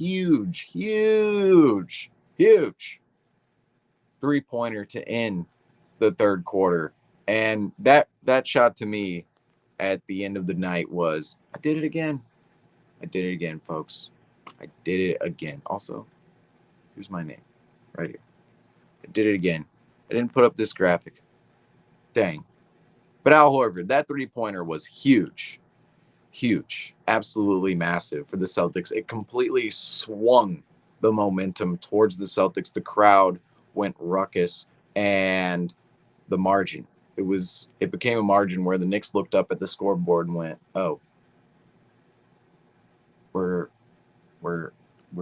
three-pointer to end the third quarter. And that shot to me at the end of the night was, I did it again. I did it again, folks. I did it again. Also, here's my name right here. I did it again. I didn't put up this graphic. Dang. But Al Horford, that three-pointer was huge. Huge. Absolutely massive for the Celtics. It completely swung the momentum towards the Celtics. The crowd went ruckus, and the margin. It became a margin where the Knicks looked up at the scoreboard and went, "Oh, we're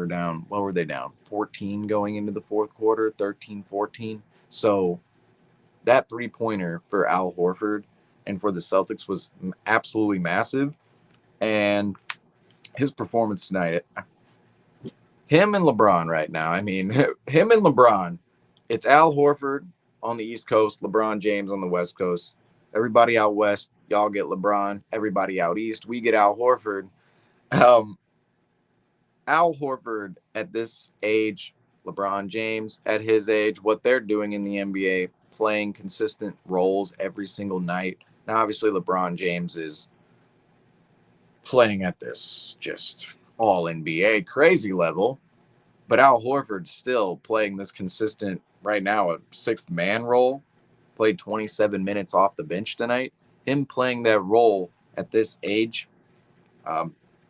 down." What were they down? 14 going into the fourth quarter, 13, 14. So that three-pointer for Al Horford and for the Celtics was absolutely massive. And his performance tonight, him and LeBron right now. I mean, him and LeBron. It's Al Horford on the East Coast, LeBron James on the West Coast. Everybody out west, y'all get LeBron. Everybody out east, we get Al Horford. Um, Al Horford at this age, LeBron James at his age, what they're doing in the NBA, playing consistent roles every single night. Now, obviously, LeBron James is playing at this just all NBA crazy level, but Al Horford's still playing this consistent, right now, a sixth man role. Played 27 minutes off the bench tonight. Him playing that role at this age,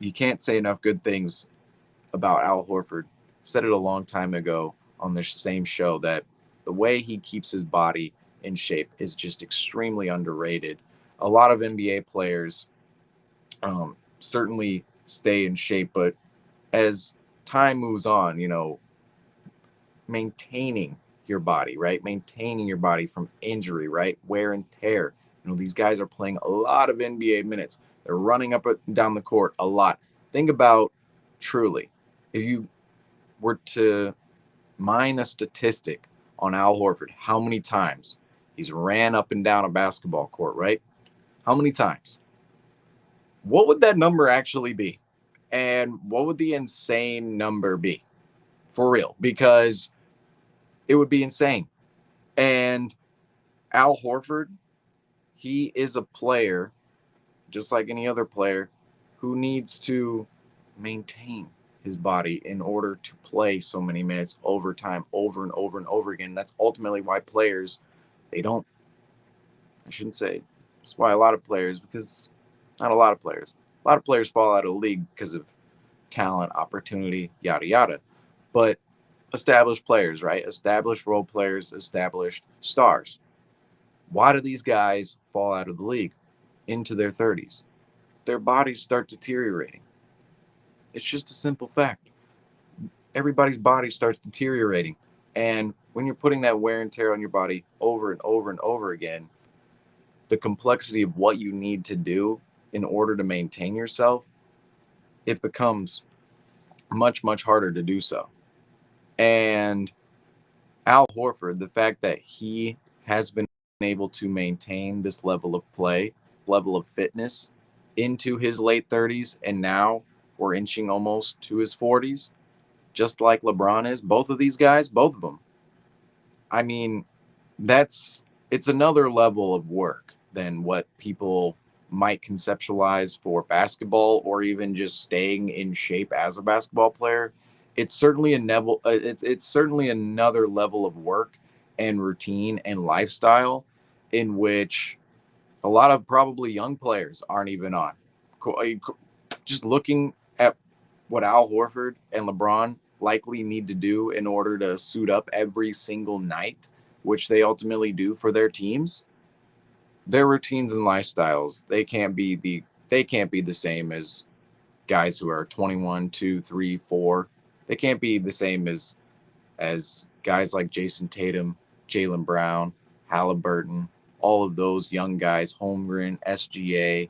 you can't say enough good things about Al Horford. Said it a long time ago on this same show that the way he keeps his body in shape is just extremely underrated. A lot of NBA players certainly stay in shape, but as time moves on, maintaining your body, right? Maintaining your body from injury, right? Wear and tear. These guys are playing a lot of NBA minutes. They're running up and down the court a lot. Think about, truly, if you were to mine a statistic on Al Horford, how many times he's ran up and down a basketball court, right? How many times? What would that number actually be? And what would the insane number be? For real, because it would be insane. And Al Horford, he is a player, just like any other player, who needs to maintain his body in order to play so many minutes over time, over and over and over again. That's ultimately why players, they don't, I shouldn't say, that's why a lot of players, because not a lot of players fall out of the league because of talent, opportunity, yada, yada. But established players, right? Established role players, established stars. Why do these guys fall out of the league into their 30s? Their bodies start deteriorating. It's just a simple fact. Everybody's body starts deteriorating. And when you're putting that wear and tear on your body over and over and over again, the complexity of what you need to do in order to maintain yourself, it becomes much, much harder to do so. And Al Horford, the fact that he has been able to maintain this level of play, level of fitness into his late 30s, and now we're inching almost to his 40s, just like LeBron is. Both of these guys, both of them. I mean, that's it's another level of work than what people might conceptualize for basketball or even just staying in shape as a basketball player. It's certainly it's certainly another level of work and routine and lifestyle in which a lot of probably young players aren't even on. Just looking at what Al Horford and LeBron likely need to do in order to suit up every single night, which they ultimately do for their teams, their routines and lifestyles, they can't be the same as guys who are 21, 2, 3, 4. They can't be the same as guys like Jason Tatum, Jaylen Brown, Halliburton, all of those young guys, Holmgren, SGA,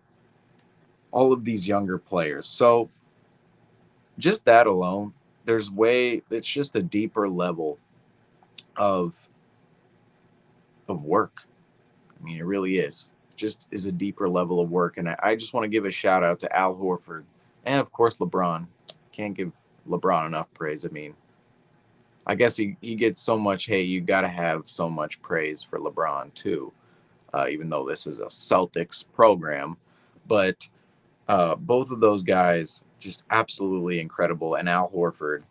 all of these younger players. So just that alone, it's just a deeper level of work. I mean, it really is. Just is a deeper level of work. And I just want to give a shout out to Al Horford and of course LeBron. Can't give LeBron enough praise. I mean, I guess he gets so much, hey, you got to have so much praise for LeBron too, even though this is a Celtics program. But both of those guys just absolutely incredible. And Al Horford,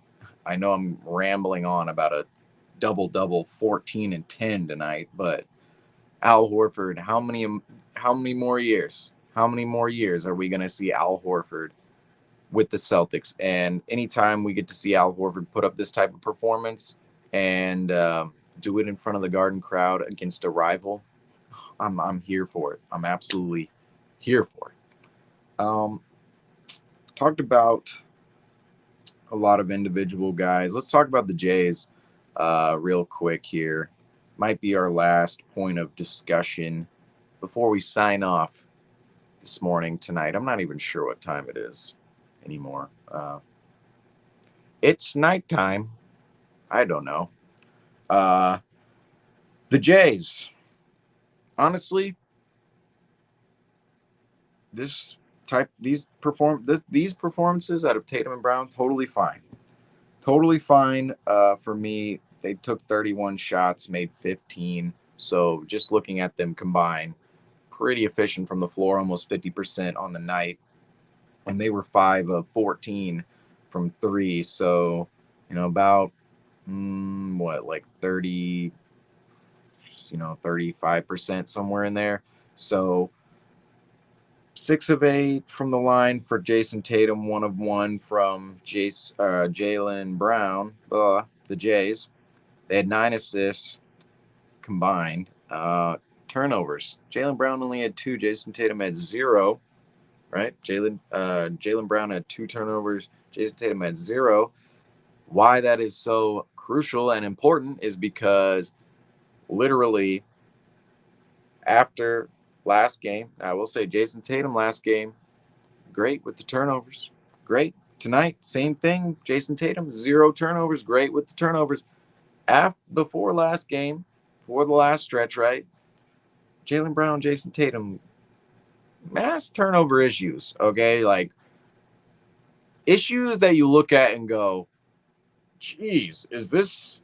I know I'm rambling on about a double double 14 and 10 tonight, but Al Horford, how many more years? How many more years are we going to see Al Horford with the Celtics? And anytime we get to see Al Horford put up this type of performance and do it in front of the Garden crowd against a rival, I'm here for it. I'm absolutely here for it. Talked about a lot of individual guys. Let's talk about the Jays real quick here. Might be our last point of discussion before we sign off this morning, tonight. I'm not even sure what time it is anymore. It's nighttime. I don't know. The Jays. Honestly, these performances out of Tatum and Brown, totally fine. Totally fine for me. They took 31 shots, made 15. So just looking at them combined, pretty efficient from the floor, almost 50% on the night. And they were 5 of 14 from three. So, about like 30, 35% somewhere in there. So 6 of 8 from the line for Jason Tatum, 1 of 1 from Jaylen Brown, the Jays. They had 9 assists combined. Turnovers. Jaylen Brown only had 2. Jason Tatum had 0. Right? Jaylen Brown had 2 turnovers. Jason Tatum had 0. Why that is so crucial and important is because literally after last game, I will say Jason Tatum last game, great with the turnovers. Great. Tonight, same thing. Jason Tatum, 0 turnovers, great with the turnovers. Before last game, for the last stretch, right? Jaylen Brown, Jason Tatum, mass turnover issues, okay? Like issues that you look at and go, geez, this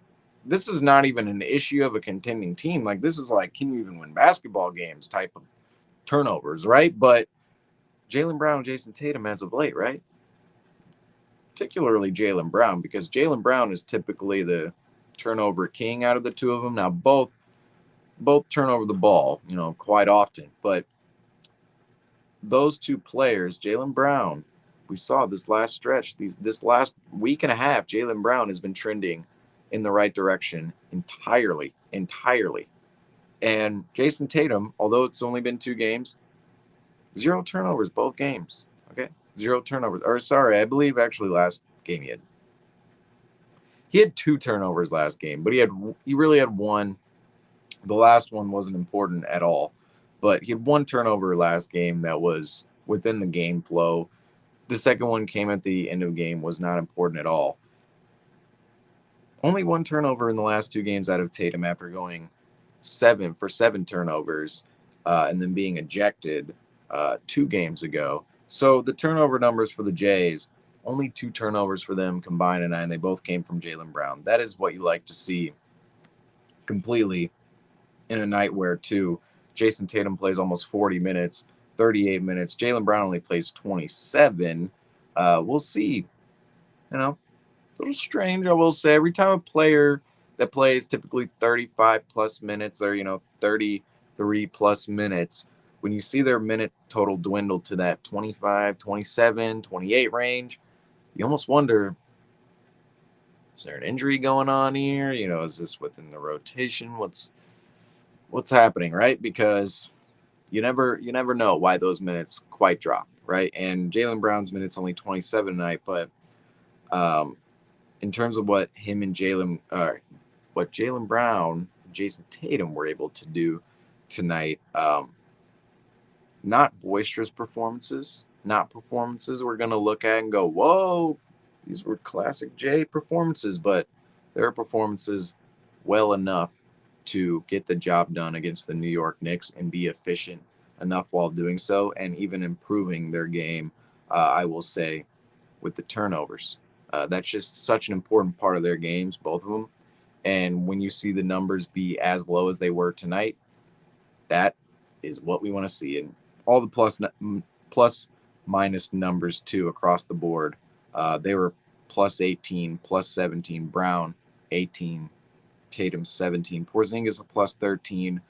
is not even an issue of a contending team. Like this is like, can you even win basketball games type of turnovers, right? But Jaylen Brown, Jason Tatum as of late, right? Particularly Jaylen Brown, because Jaylen Brown is typically the turnover king out of the two of them. Now both turn over the ball, quite often, but those two players, Jaylen Brown, we saw this last stretch, this last week and a half, Jaylen Brown has been trending in the right direction entirely. And Jason Tatum, although it's only been 2 games, 0 turnovers both games. Okay, 0 turnovers. Or sorry, I believe actually last game he had 2 turnovers last game, but he really had one. The last one wasn't important at all, but he had 1 turnover last game that was within the game flow. The second one came at the end of the game, was not important at all. Only 1 turnover in the last 2 games out of Tatum after going 7 turnovers and then being ejected 2 games ago. So the turnover numbers for the Jays, only 2 turnovers for them combined tonight, and they both came from Jaylen Brown. That is what you like to see completely in a night where, too, Jason Tatum plays almost 40 minutes, 38 minutes. Jaylen Brown only plays 27. We'll see. A little strange, I will say. Every time a player that plays typically 35 plus minutes or, 33 plus minutes, when you see their minute total dwindle to that 25, 27, 28 range, you almost wonder, is there an injury going on here? Is this within the rotation? What's happening, right? Because you never know why those minutes quite drop, right? And Jaylen Brown's minutes only 27 tonight, but in terms of what Jaylen Brown, Jason Tatum were able to do tonight, not boisterous performances, not performances we're going to look at and go, whoa, these were classic J performances, but there are performances well enough to get the job done against the New York Knicks and be efficient enough while doing so, and even improving their game, I will say, with the turnovers. That's just such an important part of their games, both of them. And when you see the numbers be as low as they were tonight, that is what we want to see. And all the plus minus numbers too across the board. They were plus 18, plus 17. Brown 18, Tatum 17, Porzingis a plus 13.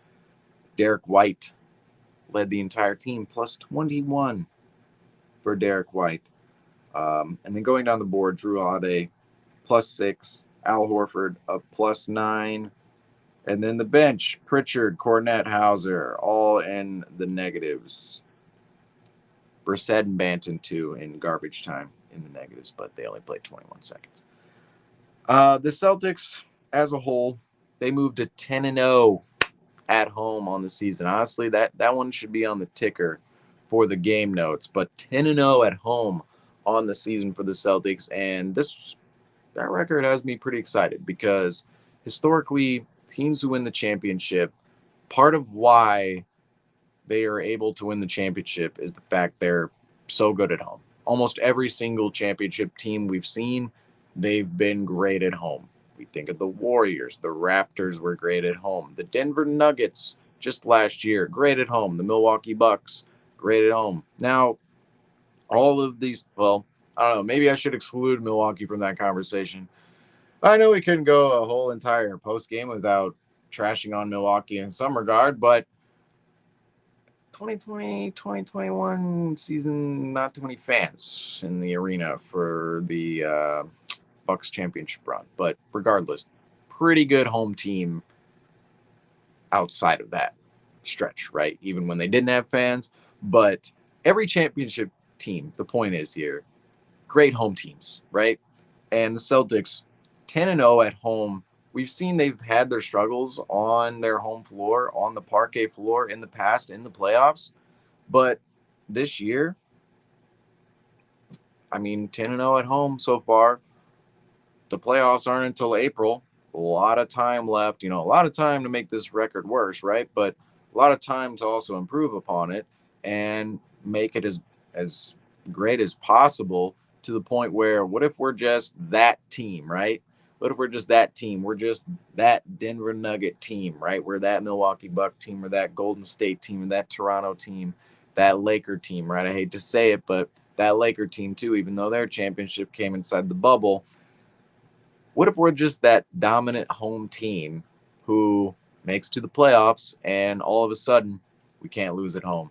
Derek White led the entire team, plus 21 for Derek White. And then going down the board, Drew Holiday plus 6, Al Horford a plus 9. And then the bench, Pritchard, Cornette, Hauser, all in the negatives. Brissett and Banton, too, in garbage time in the negatives, but they only played 21 seconds. The Celtics, as a whole, they moved to 10-0 at home on the season. Honestly, that one should be on the ticker for the game notes, but 10-0 at home on the season for the Celtics, and that record has me pretty excited because historically, teams who win the championship, part of why they are able to win the championship is the fact they're so good at home. Almost every single championship team we've seen, they've been great at home. We think of the Warriors. The Raptors were great at home. The Denver Nuggets just last year, great at home. The Milwaukee Bucks, great at home. Now, all of these, well, I don't know, maybe I should exclude Milwaukee from that conversation. I know we couldn't go a whole entire post game without trashing on Milwaukee in some regard, but 2020, 2021 season, not too many fans in the arena for the Bucks championship run. But regardless, pretty good home team outside of that stretch, right? Even when they didn't have fans. But every championship team, the point is here, great home teams, right? And the Celtics, 10-0 at home. We've seen they've had their struggles on their home floor, on the parquet floor in the past, in the playoffs. But this year, 10-0 at home so far. The playoffs aren't until April. A lot of time left, a lot of time to make this record worse, right? But a lot of time to also improve upon it and make it as great as possible, to the point where, what if we're just that team, right? What if we're just that team? We're just that Denver Nugget team, right? We're that Milwaukee Buck team, or that Golden State team, or that Toronto team, that Laker team, right? I hate to say it, but that Laker team too, even though their championship came inside the bubble. What if we're just that dominant home team who makes to the playoffs and all of a sudden we can't lose at home?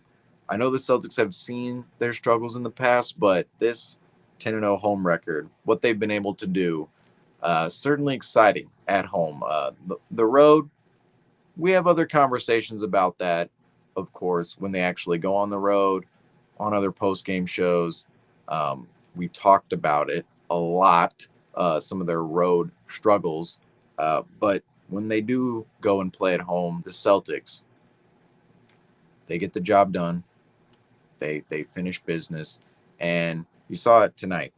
I know the Celtics have seen their struggles in the past, but this 10-0 home record, what they've been able to do, Certainly exciting at home. The road, we have other conversations about that, of course, when they actually go on the road, on other post game shows. We talked about it a lot, some of their road struggles. But when they do go and play at home, the Celtics, they get the job done. They finish business, and you saw it tonight,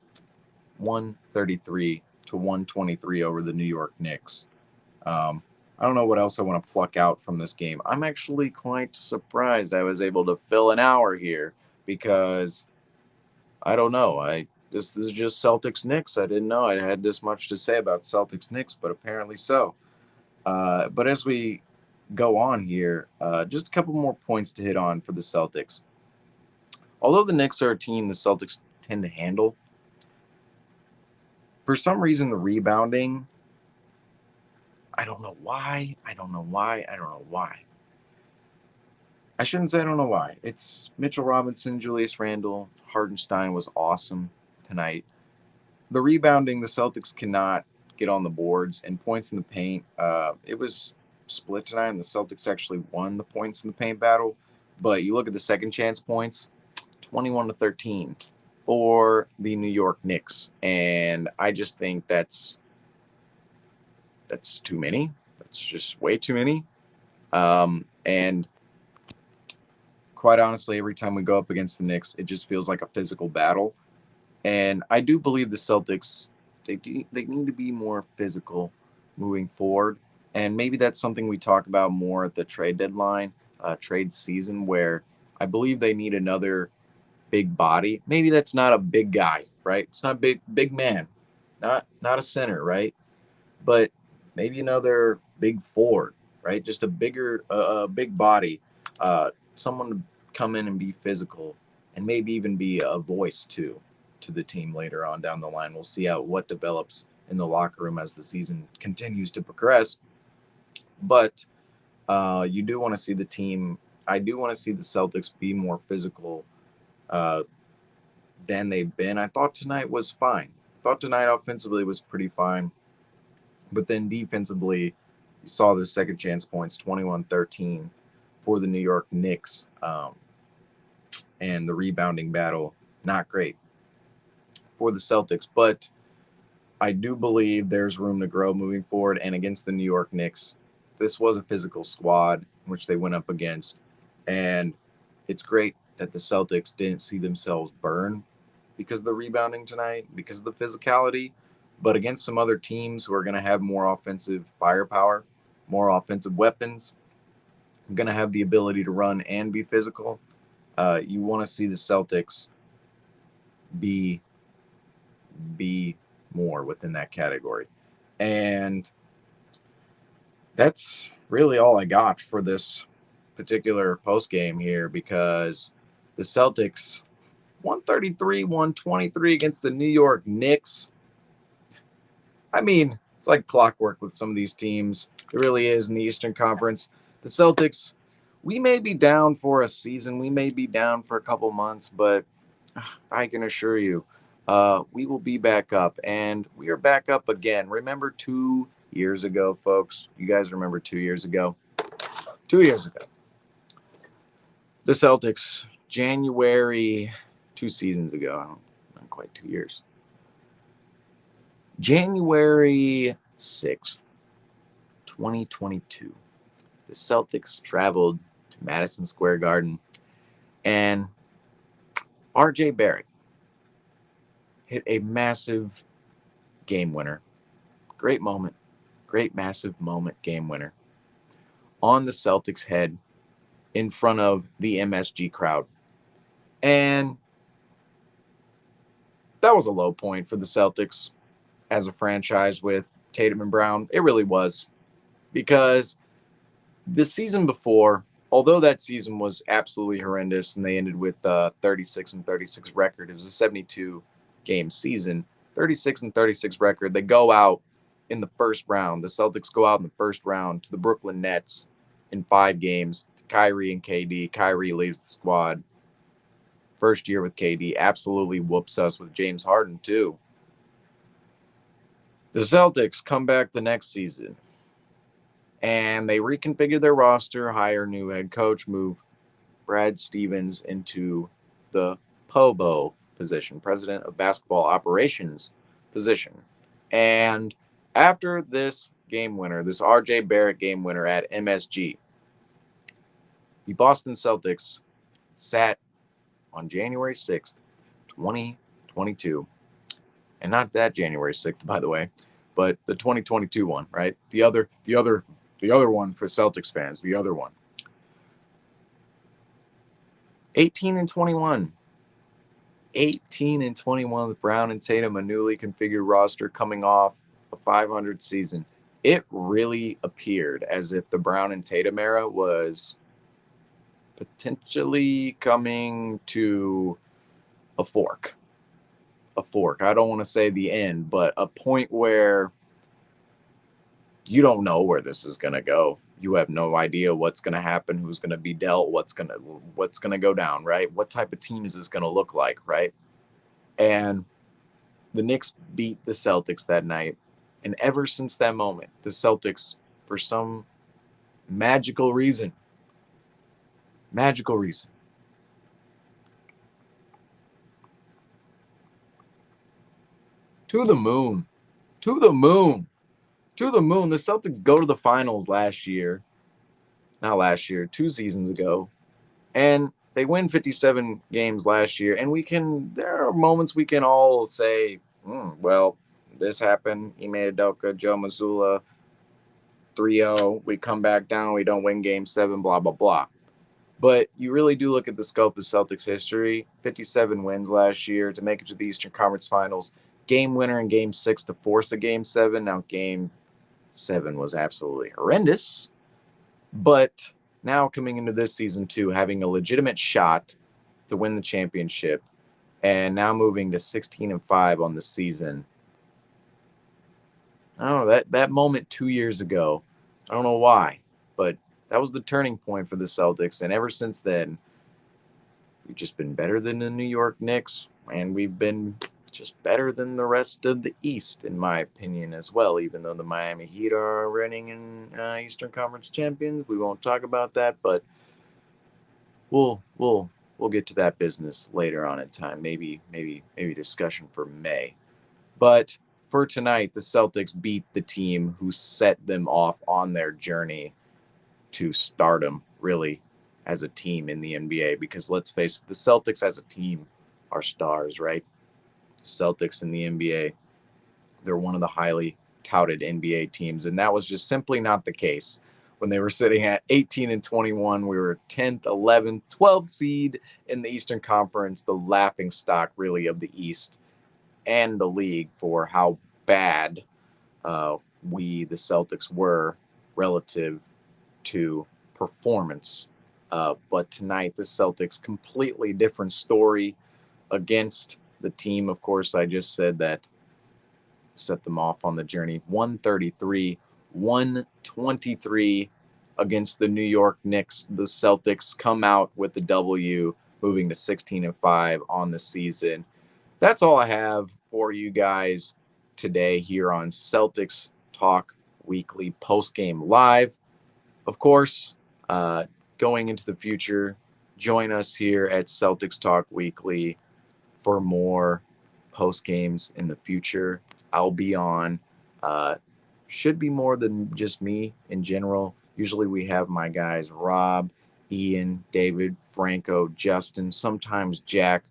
133 to 123 over the New York Knicks. I don't know what else I want to pluck out from this game. I'm actually quite surprised I was able to fill an hour here because I don't know. This is just Celtics Knicks. I didn't know I had this much to say about Celtics Knicks, but apparently so. But as we go on here, just a couple more points to hit on for the Celtics. Although the Knicks are a team the Celtics tend to handle, for some reason the rebounding, I don't know why. I don't know why. I don't know why. I shouldn't say I don't know why. It's Mitchell Robinson, Julius Randle, Hardenstein was awesome tonight. The rebounding, the Celtics cannot get on the boards and points in the paint. It was split tonight, and the Celtics actually won the points in the paint battle. But you look at the second chance points, 21-13 for the New York Knicks, and I just think that's too many. That's just way too many. And quite honestly, every time we go up against the Knicks, it just feels like a physical battle. And I do believe the Celtics, they need to be more physical moving forward. And maybe that's something we talk about more at the trade deadline, trade season, where I believe they need another big body. Maybe that's not a big guy, right? It's not big man, not a center, right? But maybe another big forward, right? Just a big body, someone to come in and be physical, and maybe even be a voice too to the team later on down the line. We'll see what develops in the locker room as the season continues to progress. But you do want to see the team. I do want to see the Celtics be more physical uh, than they've been. I thought tonight was fine. I thought tonight offensively was pretty fine. But then defensively, you saw those second chance points, 21-13 for the New York Knicks. And the rebounding battle, not great for the Celtics. But I do believe there's room to grow moving forward. And against the New York Knicks, this was a physical squad which they went up against. And it's great that the Celtics didn't see themselves burn because of the rebounding tonight, because of the physicality. But against some other teams who are going to have more offensive firepower, more offensive weapons, going to have the ability to run and be physical, you want to see the Celtics be more within that category. And that's really all I got for this particular post game here, because the Celtics 133, 123 against the New York Knicks. I mean, it's like clockwork with some of these teams. It really is in the Eastern Conference. The Celtics, we may be down for a season, we may be down for a couple months, but I can assure you, we will be back up, and we are back up again. Remember 2 years ago, folks? You guys remember 2 years ago? 2 years ago. The Celtics, January, 2 seasons ago, not quite 2 years. January 6th, 2022, the Celtics traveled to Madison Square Garden, and RJ Barrett hit a massive game winner. Great moment, great massive moment game winner on the Celtics' head in front of the MSG crowd. And that was a low point for the Celtics as a franchise with Tatum and Brown. It really was, because the season before, although that season was absolutely horrendous and they ended with a 36-36 record, it was a 72 game season, 36-36 record. They go out in the first round. The Celtics go out in the first round to the Brooklyn Nets in 5 games. Kyrie and KD. Kyrie leaves the squad. First year with KD, absolutely whoops us with James Harden too. The Celtics come back the next season and they reconfigure their roster, hire new head coach, move Brad Stevens into the POBO position, President of Basketball Operations position. And after this game winner, this RJ Barrett game winner at MSG, the Boston Celtics sat on January 6th, 2022. And not that January 6th, by the way, but the 2022 one, right? The other one for Celtics fans, the other one. 18-21. 18-21 with Brown and Tatum, a newly configured roster coming off a 500 season. It really appeared as if the Brown and Tatum era was potentially coming to a fork. A fork. I don't want to say the end, but a point where you don't know where this is going to go. You have no idea what's going to happen, who's going to be dealt, what's going to go down, right? What type of team is this going to look like, right? And the Knicks beat the Celtics that night. And ever since that moment, the Celtics, for some magical reason, to the moon, to the moon, to the moon. The Celtics go to the finals last year, not last year, 2 seasons ago, and they win 57 games last year. And there are moments we can all say, well, this happened. Ime Udoka, Joe Mazzulla, 3-0. We come back down. We don't win game 7, blah, blah, blah. But you really do look at the scope of Celtics history. 57 wins last year to make it to the Eastern Conference Finals. Game winner in game 6 to force a game 7. Now, game 7 was absolutely horrendous. But now coming into this season, too, having a legitimate shot to win the championship and now moving to 16-5 on the season. I don't know, that moment 2 years ago, I don't know why, but that was the turning point for the Celtics. And ever since then, we've just been better than the New York Knicks, and we've been just better than the rest of the East, in my opinion, as well. Even though the Miami Heat are reigning in Eastern Conference champions, we won't talk about that, but we'll get to that business later on in time. Maybe discussion for May. But for tonight, the Celtics beat the team who set them off on their journey to stardom, really, as a team in the NBA. Because let's face it, the Celtics as a team are stars, right? Celtics in the NBA, they're one of the highly touted NBA teams, and that was just simply not the case when they were sitting at 18-21. We were 10th, 11th, 12th seed in the Eastern Conference, the laughing stock really of the East and the league for how bad the Celtics were relative to performance. But tonight, the Celtics, completely different story against the team, of course, I just said that set them off on the journey. 133, 123 against the New York Knicks. The Celtics come out with the W, moving to 16-5 on the season. That's all I have for you guys today here on Celtics Talk Weekly Postgame Live. Of course, going into the future, join us here at Celtics Talk Weekly for more post games in the future. I'll be on. Should be more than just me in general. Usually we have my guys Rob, Ian, David, Franco, Justin, sometimes Jack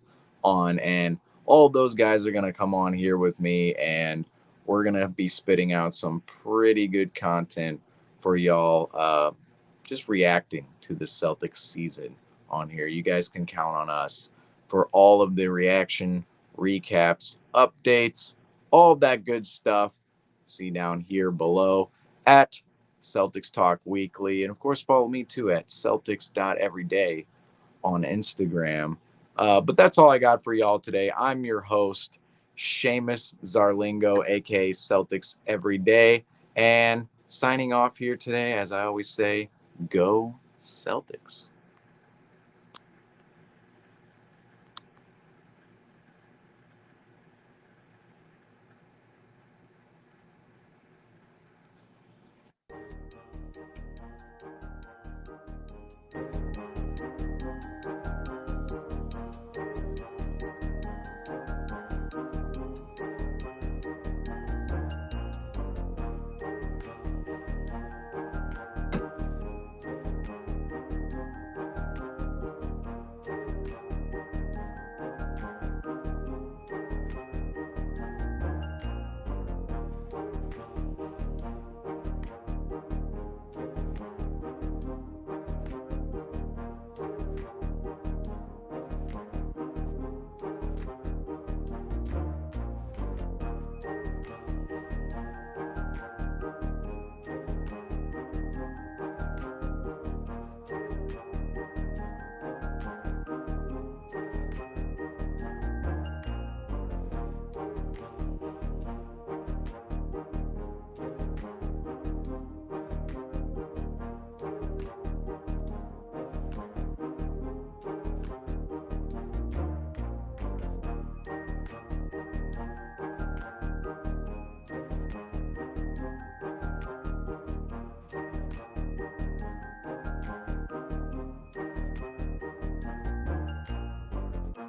on, and all those guys are going to come on here with me, and we're going to be spitting out some pretty good content for y'all, just reacting to the Celtics season on here. You guys can count on us for all of the reaction, recaps, updates, all of that good stuff. See down here below at Celtics Talk Weekly. And of course, follow me too at Celtics.everyday on Instagram. But that's all I got for y'all today. I'm your host, Seamus Zarlingo, aka Celtics Everyday. And signing off here today, as I always say, go Celtics.